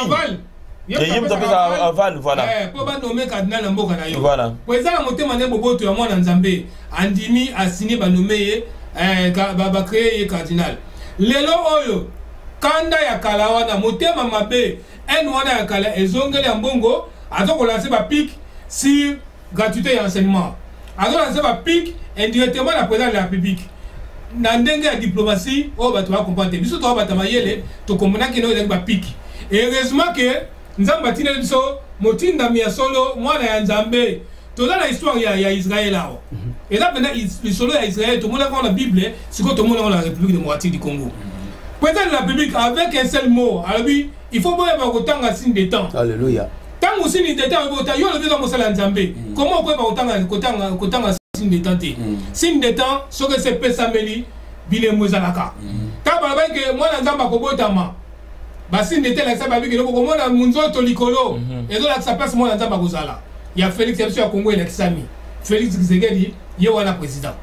Il y a un aval, voilà. Pour nommer cardinal Ambongo, voilà. Président de la République, il y a un Nzambé, Andimi a signé, nommé, créer cardinal. Lelo Oyo, Kanda ya Kalawana, Motema Mabe, Nwana ya Kala, et Zongele Ambongo, a donc lancé ma pique sur gratuité et enseignement. A donc lancé ma pique indirectement la présidente de la République. Nandenge la diplomatie, oh, bah, tu vas comprendre. Biso, tu vas batamayele, tu comprends qu'il y a ma pique. Et heureusement que nous avons bâti le biso, Motinda Miasolo, moi, na Nzambe. Toute la histoire, il y a Israël là. Et là, maintenant, le solo à Israël, tout le monde a la Bible, c'est que tout le monde a la République démocratique du Congo. Président de la République, avec un seul mot, alors il faut pas avoir autant de signes de temps. Alléluia. Tant que signe de temps, il y a le besoin de faire Nzambé. Comment on peut avoir autant de signes de temps? Signe de temps, ce que c'est Pessameli, Bile Mozalaka. Quand on va que moi, Nzamba Kobotama, signe de temps, ça va dire que moi, Munzo Tolikolo, et donc ça passe moi, Nzamba Kozala. Il y a Félix Epsi à Congo et l'exami. Félix Tshisekedi, il y a un président.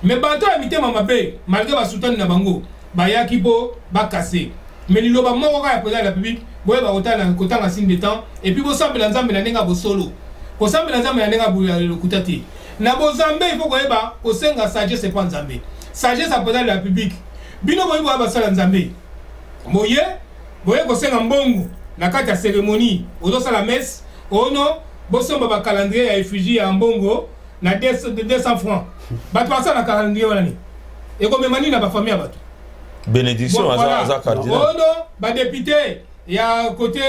Mais bateau a mis Mamabe, malgré la soutane de Bango, Baya Kibo, Bakase. Mais il y a un président de la République, il y a un signe de temps, et puis vous savez, l'ensemble de la solo. Vous savez, l'ensemble de la Koutati. Na Bozambe, il faut que vous ayez la sagesse, c'est pas Nzambe. Sagesse à président de la République. Bino, vous avez ça Nzambe. Vous voyez, vous avez un bongo, la carte de cérémonie, vous avez la messe, oh non. Bosso baba calendrier à effigie à Mbongo na 200 francs. Ba tu ça na calendrier wana ni. Et comme mani na ba famille abatu. Bénédiction à cardinal. Oh non, ba député, il y a côté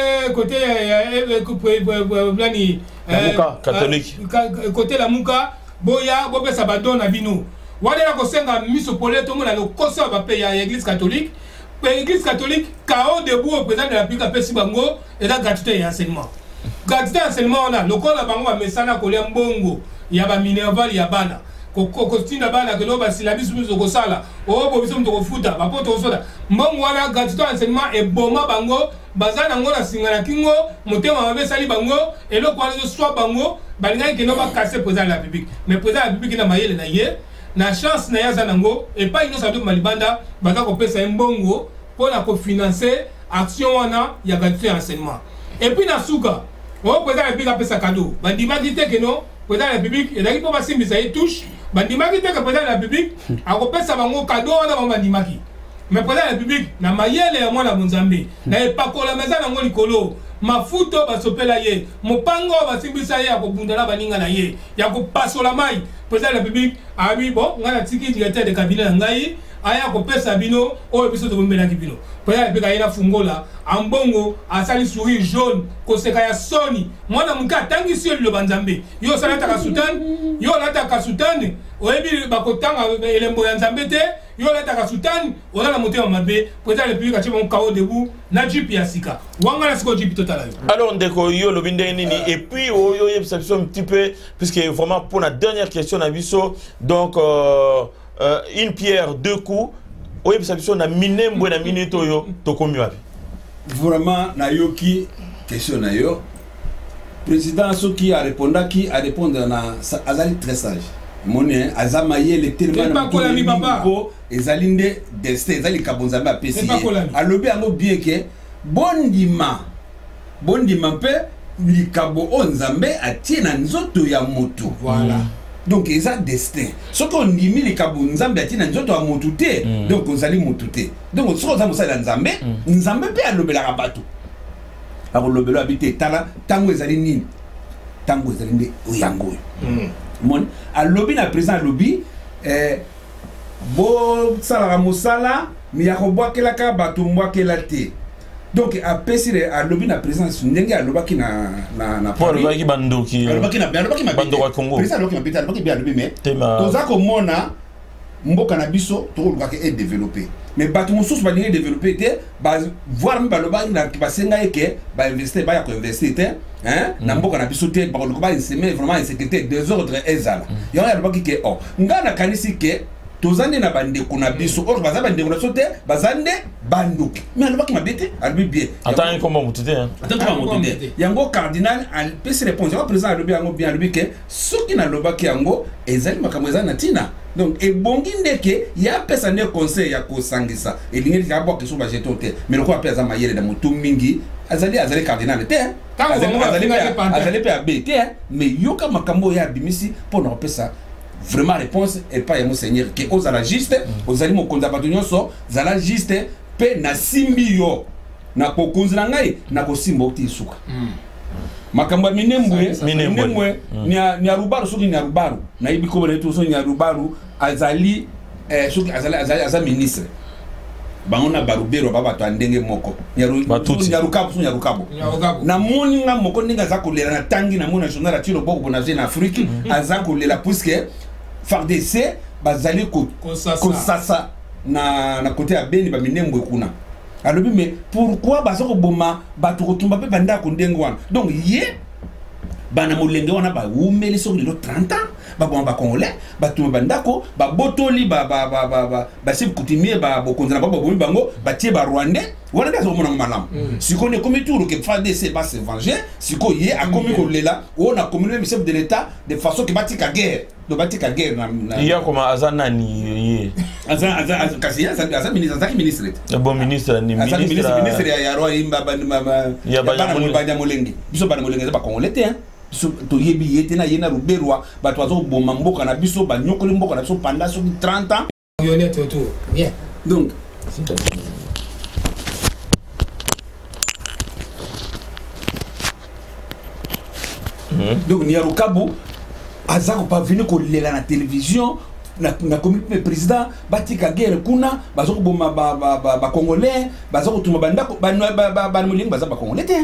blani catholique. Côté la Mouka, boya bo pesa ba don na bino. Wale la ko senga miso pole to mo na le kosa ba pe ya église catholique. L'église catholique KO debout au président de la République a pesi bango et la gratuité et enseignement. Gratuité enseignement on a le corps la bango mesana ko mbongo ya ba minerval ya bana ko stina bana que no ba syllabus muzo ko sala o bo biso mto futa ba poto soda mbongo wana gratuité enseignement et boma bango bazana ngona singana kingo motema mabe sali bango et le quoi de soit bango balinga que no ba casser président de la République mais président de la République na mayele na ye na chance na ya zanango et pas ino sabu malibanda baza ko pesa mbongo pour la cofinancer action wana ya gratuité enseignement et puis na suka o président de la République a pesa cadeau bandima dit que non président de la République et là il peut pas simbisa il touche bandima dit que président de la République a ko pesa bango cadeau wana bandima ki mais président de la République na mayele ya mwana Mozambique na epakola meza na ngoli kolo mafuto basopela ye mopango basimbisa ye akobundala baninga na ye ya kopasola mai président de la République abi bon ngana tiki directeur de cabinet ngai aya kopesa bino oyo biso to bombela ki bino président de la République ayena fungola ambongo asali sourire jaune koseka ya soni mwana muka tangi sio le banzambe yo salata ka sultan yo lata ka sultan oyebi bakotanga elembo ya nzambe te yo lata ka sultan ona la motema mabe président de la République ache bon kao debout na jip ya sika wanga na siko jip total. Alors ndeko yo lo binde nini et puis yo perception un petit peu puisque vraiment pour la dernière question na biso donc une pierre deux coups oyo perception na minembo na minute oyo tokomi wapi vraiment na yoki question na yo président soki a répondaki a répondre na azali très sage moné azama yele tellement na ko ezalinde destin ezali kabonzamba apesi alobi yango bien que bondima mpe likabo onzambe atie na nzoto ya moto voilà. Donc ils ont destin. Ce qu'on dit les kabunzambe ati na nzoto a motute donc on sali motute. Donc ce qu'on a mosala nzambe nzambe pe alobela rabatu. Alors lobelo habité tala tango ezali nini? Tango ezali nde oyango. Mon alobi na président alobi bo sala mosala mi ya kobwakela ka batu mbwakela te. Donc à pesire à lobby na présence ndenge à lobaki na Paul lobaki bandoki lobaki na bando wa Congo président lobaki na bita lobaki bien lobby mais toza ko mona mboka na biso to lobaki est développé mais batu mususu ba ndenge développé te ba voir mi ba lobaki na basenga eke ba investir ba ya ko investir te hein na mboka na biso te ba ko ba inseme vraiment insécurité désordre ezala yo ya lobaki ke oh ngana kanisi ke tozande na bande kuna biso or baza bande kuna sote bazande banduki mais alobaki mabete albi bien attends comment mutete hein attends mutete yango cardinal al pesi réponse ya président alobi yango bien alobi ke soki na lobaki yango ezali makambo ezali na tina donc ebongi ndeke ya pesa ne conseil ya kosangisa elingi ka bwa kiso ba jeton te mais loko apesa mayele da mutu mingi azali cardinal te azali pe abete mais yoka makambo ya bimisi pour na pesa vraiment réponse et pas ya monseigneur que aux ala juste aux ali mokonza bato nyonso zala juste pe na simbi yo na kokunzira ngai na kosimba okti suka makambo minembwe ni arubaru soki ni arubaru na ibiko bone to so ni arubaru azali soki azali ministre bangona barubero baba to ndenge moko nyarukabo na moni nga moko ndinga za kolela na tangi na mona journal atilo boko bona na Afrique aza kolela puisque FARDC bazali kosasa na côté ya Beni ba minembwe kuna alobi mais pourquoi bazako boma bato kotumba pe banda ko ndenge wana donc ye bana molenge wana ba umeli so lelo 30 ans ba bon ba congolais ba tumba bandako ba botoli ba sib coutumier ba bokonza ba bomi bango ba tie ba rwandais wana ndazo mona malamu siko ne comme tout que FARDC ba se venger siko ye a komi ko lela on a communé le chef de l'état de façon que batika guerre do batika guerre na il y a comme azana ni ye kasi azana ministre bon ministre ni ministre ya roi imba bana molenge biso bana molenge ba congolais te hein to yebi yete na yena ruberwa bato azo boma mboka na biso ba nyokoli mboka na biso pendant 30 ans honnête autour bien donc donc Niarukabu azako pas venu ko lela na télévision na comité président batika guerre kuna bazoko boma ba congolais bazoko tuma bandako ba mulingi bazaba congolais te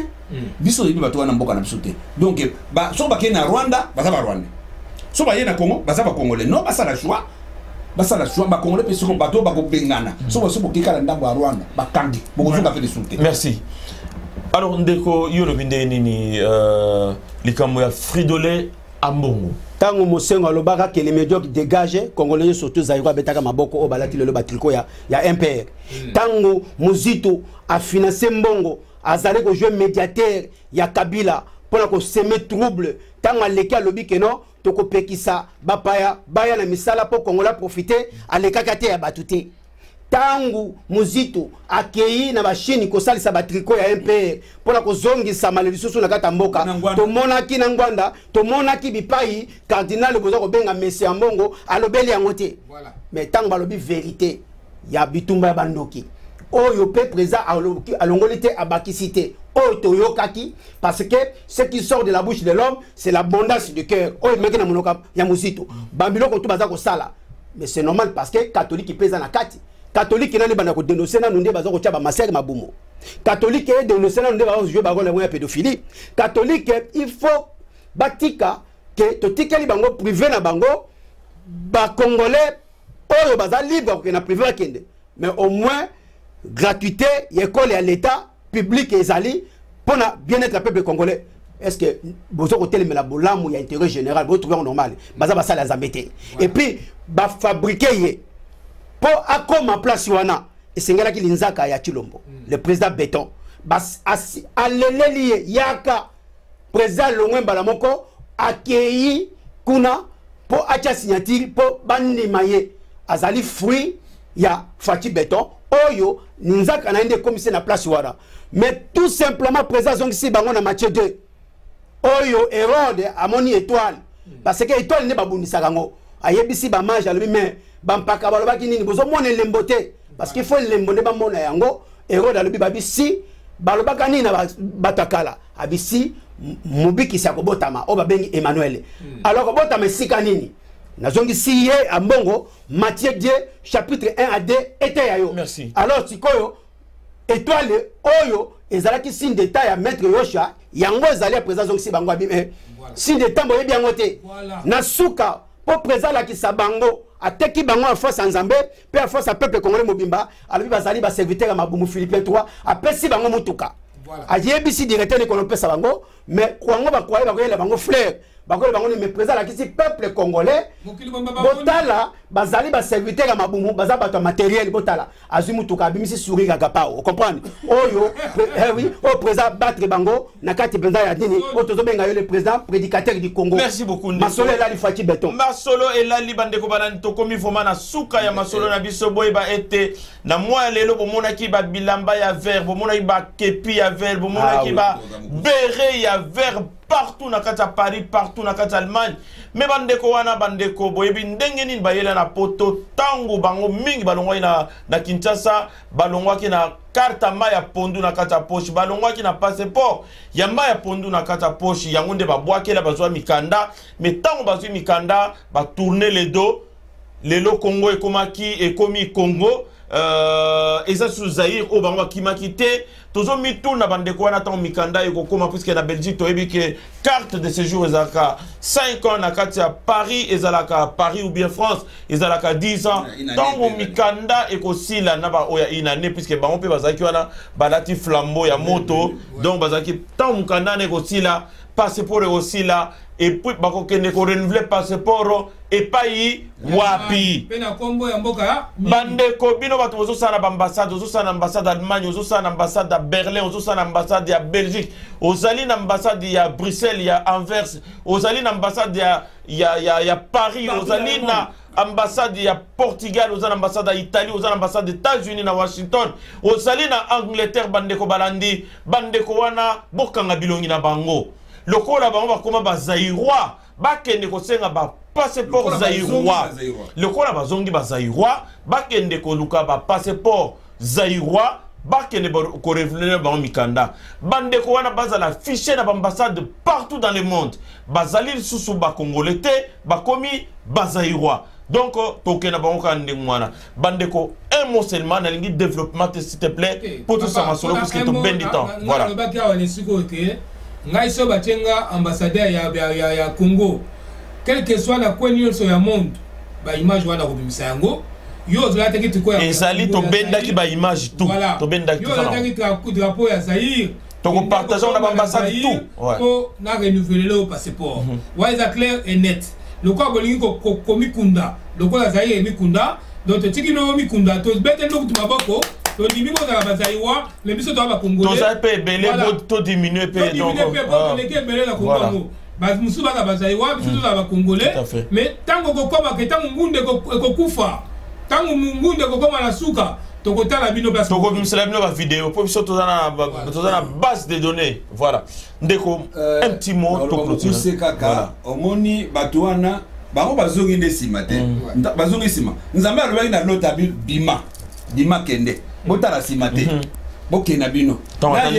biso yibi bato wana mboka na biso te donc ba so ba kena Rwanda bazaba Rwanda so ba yena Congo bazaba congolais non basala choix ba congolais pe soko bato ba ko bengana so ba so bokika ndambo ya Rwanda ba kangi boko zuka fait de souté. Merci. Alors ndeko yoro binde nini likambo ya Fridolin Ambongo tango mosengo alobaka que les médiocres dégagent congolais surtout zaïro betaka maboko o balati le batriko ya MPR tango muzito a financé mbongo azali ko jouer médiateur ya Kabila pour ko semer trouble tango aleki alobi que non to ko pekisa bapaya baya na misala pour congolais profiter aleka kate ya batuté tangu muzito akei na bashini kosalisa batriko ya MPR pona kozongisa maledisusu na kata mboka tomonaki na ngwanda tomonaki bipai cardinal boza ko benga Messi Ambongo alobeli yango te mais tangu balobi vérité ya bitumba ya bandoki oyo pe président alongoli te abakisi te oyo toyokaki parce que ce qui sort de la bouche de l'homme c'est l'abondance du cœur oyo meki na monoka ya muzito bambiloko to baza ko sala mais c'est normal parce que catholique pesa na kati catholique nani bana ko dénoncer na nunde baza ko tia ba massacre mabumo catholique e dénoncer na nunde ba jouer ba rôle ya pédophilie catholique il faut batika que totikeli bango privé na bango ba congolais oyo baza libre ko na privé akende mais au moins gratuité école à l'état public ezali pona bien-être du peuple congolais. Est-ce que vous avez la bolamu il y a intérêt général vous trouvez normal baza ba sala zambete et puis ba fabriquer pour akoma place wana esengela ki linzaka ya Chilombo le président Béton bas aleleli yaka président Longwemba la moko akei kuna pour acha signature pour bandimaye azali fruit ya Fati Béton oyo ninzaka na ende commissaire na place wana mais tout simplement président zongisi bango na match 2 oyo Hérode amoni étoile parce que étoile ne babundisa kango ayebisi ba mage alobi mais bampaka balobaki nini bozo mona lembote parce qu'il faut lembonde ba mona yango Hérode alobi babisi balobaka nini na batakala abisi mubiki sa kobotama o babengi Emmanuel alors kobotama sika nini nazongi siye Ambongo Matthieu 2 chapitre 1 à 2 était yayo merci alors sikoyo étoile oyo ezalaki signe d'état ya maître Yosha yango ezali à présent zongi si bango abime signe d'état boye bien ngote na suka pour présent la ki sabango ateki bango en force nzambe pe en force peuple congolais mobimba alobi bazali ba serviteur ya mabumu Philippe 3 apesi bango mutuka ayebisi directeur ni kono pesa bango mais kwango ba croire ba ko bango frère ba ko bango mais présent la kisi peuple congolais botala bazali ba serviteur ya mabumu baza bato matériel botala azimu tuka bimisi sourire kapa o comprendre oyo oui au président battre bango na kati benza ya dini o tozo benga yo le président prédicateur du Congo. Merci beaucoup. Masolo la lifati béton Masolo et la libande ko banani to komi foma na suka ya masolo na biso boy ba ete na moi lelo bomona ki ba bilamba ya vert bomona ki ba kepi ya vert bomona ki ba beret ya vert partout na kata Paris, partout na kata Allemagne. Mais bandeko wana bandeko boyebi ndenge nini bayela na poto tango bango mingi balongwa na Kinshasa, balongwa ki na carte maya pondu na kata poche, balongwa ki na passeport ya maya pondu na kata poche, yango nde babwakela bazwa mikanda, mais tango bazwi mikanda ba tourner les dos, lelo Congo ekomi Congo. Eza sous Zaïre au bango kimaki te tozo mitou na bandeko wana tan mikanda eko koma puisque na Belgique to ebi que carte de séjour ezalaka 5 ans na kati ya Paris ezalaka Paris ou bien France ezalaka 10 ans tango mikanda eko sila na ba oya inane puisque bango pe bazaki wana balati flambeau ya moto donc bazaki tango mikanda eko sila passeport aussi là et puis bako kende ko renouveler passeport et pas yi wapi pena kombo ya mboka bandeko bino bato ozo sana ambassade ozo sana ambassade d'Allemagne ozo sana ambassade à Berlin ozo sana ambassade ya Belgique ozali na ambassade ya Bruxelles ya Anvers ozali na ambassade ya Paris ozali na ambassade ya Portugal ozali na ambassade ya Italie ozali na ambassade des États-Unis na Washington ozali na Angleterre bandeko balandi bandeko wana bokanga bilongi na bango lokola bango bakoma ba Zaïrois bakende kosenga ba passeport Zaïrois lokola bazongi ba Zaïrois bakende ko luka ba passeport Zaïrois bakende ko revenir ba mikanda bandeko wana bazala fiché na ambassade partout dans le monde bazali susu ba congolais te bakomi ba Zaïrois donc tokena bango kande mwana bandeko un mot seulement na lingi développement s'il te plaît pour tout ça masolo parce que to ben du temps voilà ngai so batenga ambassadeur ya Congo quel que soit la coin sur le monde ba image wana ko bimisa yango yo zala teki tuko ya ezali to benda ki ba image tout to benda ki yo zala teki drapeau ya Zaïre to ko partager na ambassade tout ko na renouveler le passeport wa est clair et net le ko bolingi ko mikunda le ko la Zaïre mikunda donc tiki no mikunda to bete ndo kutu maboko to dimi mo za Zaïwa le biso to ba Congolais to za pe belé to diminuer pe donc to les belé la Congo ba musu ba Zaïwa biso to ba Congolais mais tango ko koma ke tango ngunde ko kufa tango ngunde ko koma na suka to ko tala bino place to ko bimsela bino ba vidéo po biso to na base de données voilà ndeko un petit mot to clôturer c'est kaka omoni batuana bango bazongi nde sima te bazongi sima nzambe alobaki na lota bima kende botala sima te bokena bino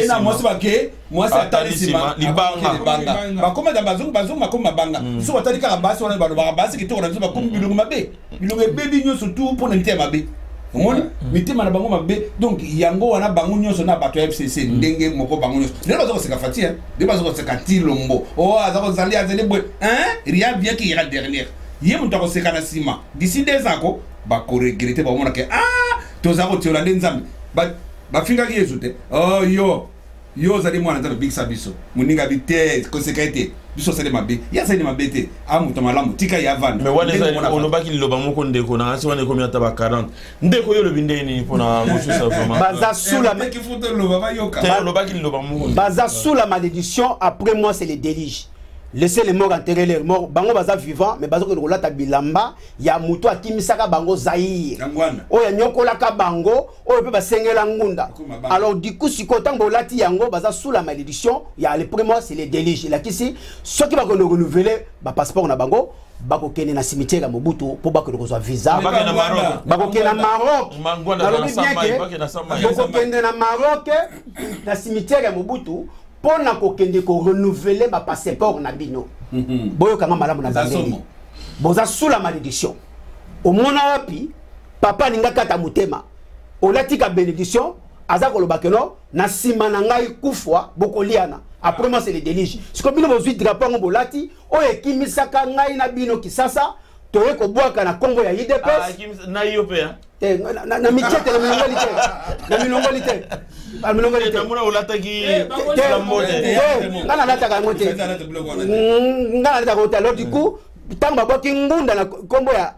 na mwasi bake mwasi atali sima libanga bakoma da bazongi bakoma banga so batali kaka basi wana balobaka basi kitoko na biso bakomi bilongo mabe bilongo ebebi nyonso tu mpona mitema mabe omoni mitema na bango mabe donc yango wana bango nyonso na bato ya FCC ndenge moko bango nyonso lelo bazokoseka fati nde bazokoseka tilombo azakozali azali bwe rien bien qui ira derrière ye moto akoseka na nsima d'ici 2 ans ko bakoregrete bamona ke toza kotiola nde nzambe bafingaki yesu te yo ozali mwana nzambe bikisa biso moninga bi te koseka ete biso osali mabe ye asali mabe te moto malamu tika ye avanda mais wana olobaki liloba moko ndeko na asi wana ekomi ata ba 40 ndeko yo olobi ndenge nini mpona mosusu vraiment olobaki liloba moko baza sous la malédiction après moi c'est les délige. Laissez les morts enterrer les morts. Bango baza vivant, mais bazo ko lata bilamba ya muto akimisaka bango Zaïre. Oya nyokola ka bango, oyo pe basengela ngunda. Alors du coup si kotan bolati yango baza sous la malédiction, ya le premier mois c'est les déliges. La kisi ceux qui va renouveler ba passeport na bango, bako kene na cimetière ya Mobutu pour bako ko visa. Bako kene na Maroc. Alors bien na Maroc na cimetière ya Mobutu. Pour renouveler ma passeport na bino. Boyo kanga malamu na bandeli. Boza sous la malédiction. Au mona wapi papa ninga kata mutema. Olati ka bénédiction azako lobakeno na sima na ngai kufwa bokoliana. Après moi c'est les déliges. Ce que bino bozui drapeau ngolati o ekimisaka ngai na bino kisasa toye ko boaka na Congo ya IDPS na yope na michete na milongolite na milongolite muna ulataki la mode ngana lataka ngote ngana lataka ngote. Alors du coup tant baboki ngunda na Congo ya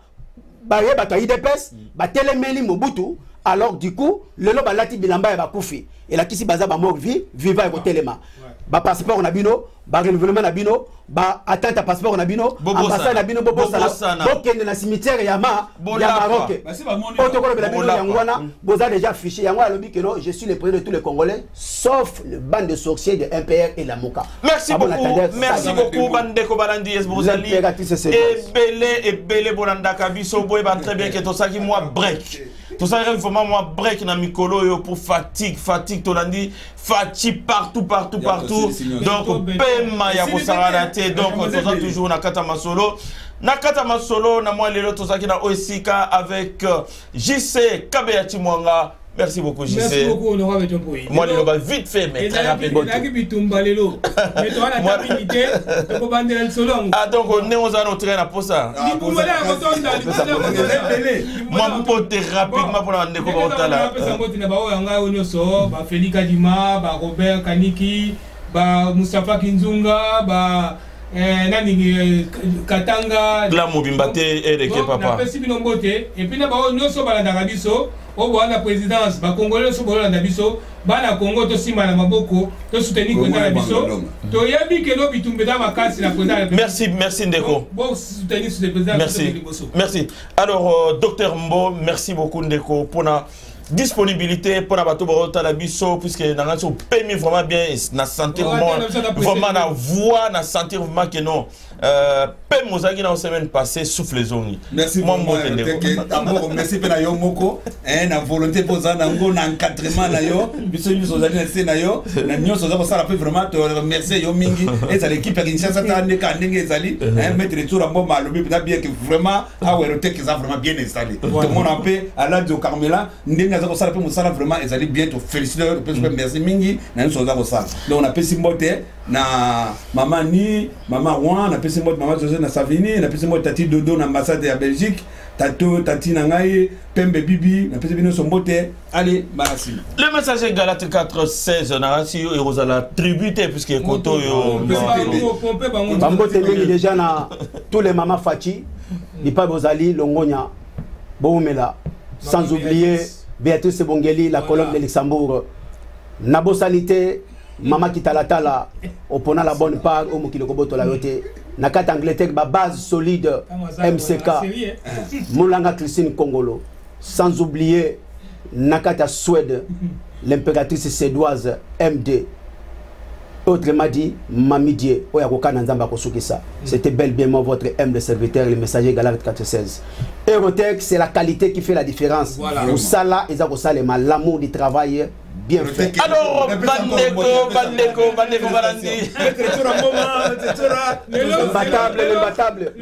baye bato IDPS batelemeli Mobutu. Alors du coup lelo balati bilamba ya bakufi elakisi baza ba mort viva ko telema ba passeport na bino ba renouvellement na bino ba attente à passeport na bino ambassade na bino bobosana bokende na cimetière ya Maroc protocole bela bino yangwana boza déjà affiché yango alobi que non je suis le président de tous les Congolais sauf le bande de sorciers de MPR et la Moka. Merci beaucoup Bandeko Balandi Esbozali et belé Bolandaka biso boy ba très bien que to saki moi break. Tout ça, il faut moi break na mikolo pour fatigue, Tolandi, fatigue partout. Donc, pema ya kosarate, donc tout ça toujours na Katama Solo. Na Katama Solo, na moi lelo tout ça qui na Oesika avec JC Kabeati Mwanga. Merci beaucoup, JC. Merci beaucoup, honorable Djomboui. Moi, il va vite fait, mais très rapidement. Ah, donc, on est aux annotés à Posa. Moi, je peux rapidement pour la découverte. Félix Kadima, Robert Kaniki, Moustapha Kinzunga, Katanga, la Mobimbate et les papa. Et puis, nous sommes à la Biso. Au bout de la présidence, les Congolais sont à la Biso, les Congo aussi mal à Maboko, de soutenir le président Biso. Merci Ndeko. Merci. Alors, docteur Mbo, merci beaucoup Ndeko pour la disponibilité pour la bateau la Biso, puisque nous avons permis vraiment bien, na sentir vraiment la voix, na sentir vraiment que non. Pem Mozaki dans la semaine passée souffle les zones. Merci beaucoup. Merci pour la moko. Na volonté pour ça, na encadrement na yo. Biso biso zali na se na yo. Na nyo soza ko sala vraiment te remercier yo mingi. Et ça l'équipe qui Kinshasa ta ndeka ndenge zali. Mettre le tour en bon malobi bien que vraiment a werote qui ça vraiment bien installé. Tout le monde en paix à la de Carmela. Ndenge za ko sala pe musala vraiment ezali bien to féliciter merci mingi na nyo soza ko sala. Donc on a pesi mbote na maman ni maman Juan na pesi mbote maman José na Savini na pesi mbote tati Dodo na ambassade ya Belgique tato tati na ngai Pembe Bibi na pesi bino sombote allez merci. Le messager Galate 4:16 na rasi et Rosala tributé puisque koto yo bambote mingi déjà na tous les mamans Fati Lipa Bozali Longonya Boumela sans oublier Béatrice Bongeli la colonne de Luxembourg Nabo Salité Mama Kitalatala opona la bonne part au Mokiloko Botola yote Nakata Angleterre ba base solide MCK Moulanga Christine Kongolo sans oublier Nakata Suède l'impératrice suédoise MD autrement dit Mamidie Oyako Nzamba Kosukisa. C'était bel bien votre humble serviteur le messager Galate 4:16. Eurotech c'est la qualité qui fait la différence. Au Sala et Zakosalema l'amour du travail bien fait. Alors, Bandeko Balandi. L'imbattable.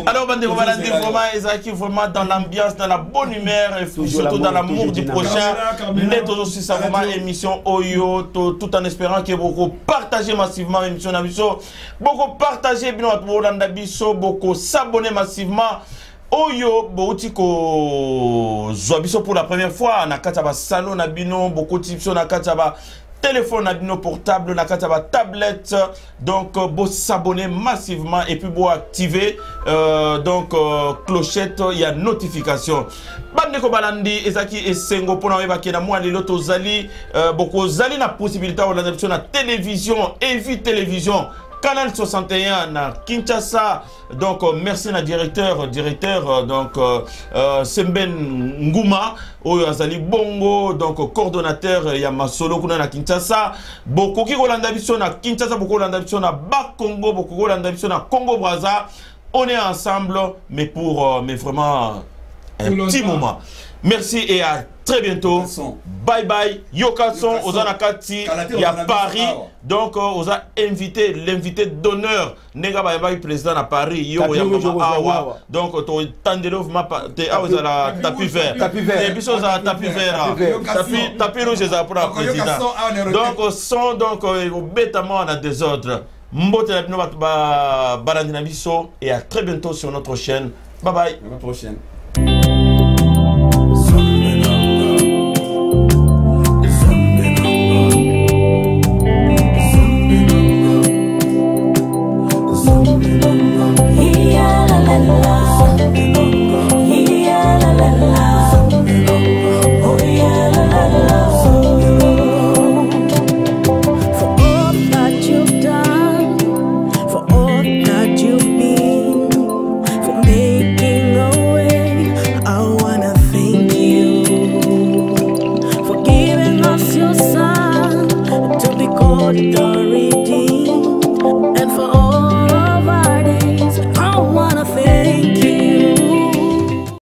Alors, Bandeko Balandi, vraiment, Ezaki, vraiment dans l'ambiance, dans la bonne humeur, et surtout dans l'amour du prochain. Net aussi, ça vraiment émission Oyo, tout en espérant que beaucoup partagez massivement l'émission Nabiso, beaucoup partagez bien votre Nabiso, beaucoup s'abonner massivement. Oyo Boutiko Zoabiso pour la première fois na kataba salon na bino beaucoup tipso na kataba téléphone na bino portable na kataba tablette donc bo s'abonner massivement et puis bo activer donc clochette il y a notification Bandeko Balandi ezaki esengo pona weba kena moi lelo tozali beaucoup zali na possibilité on a na télévision Evi télévision Canal 61 na Kinshasa. Donc merci na directeur donc Semben Nguma Oyo Azali Bongo donc coordonnateur ya Masolo kuna na Kinshasa. Beaucoup ki kolanda biso na Kinshasa, beaucoup kolanda biso na Bas-Congo, beaucoup kolanda biso na Congo Brazza. On est ensemble mais pour mais vraiment un petit moment. Merci et à très bientôt. Bye bye. Yokason, Ozanakati, il y a Paris. Donc, on a invité l'invité d'honneur. Nega Bayabay, président à Paris. Yo, Awa. Donc, tu tendelov ma tapis vert. Tapis vert. Et puis, on a tapis vert. Tapis rouge, c'est pour la président. Donc, son, donc, bêtement, on a des ordres. Mbote la Barandina Bisso. Et à très bientôt sur notre chaîne. Bye bye. À la prochaine.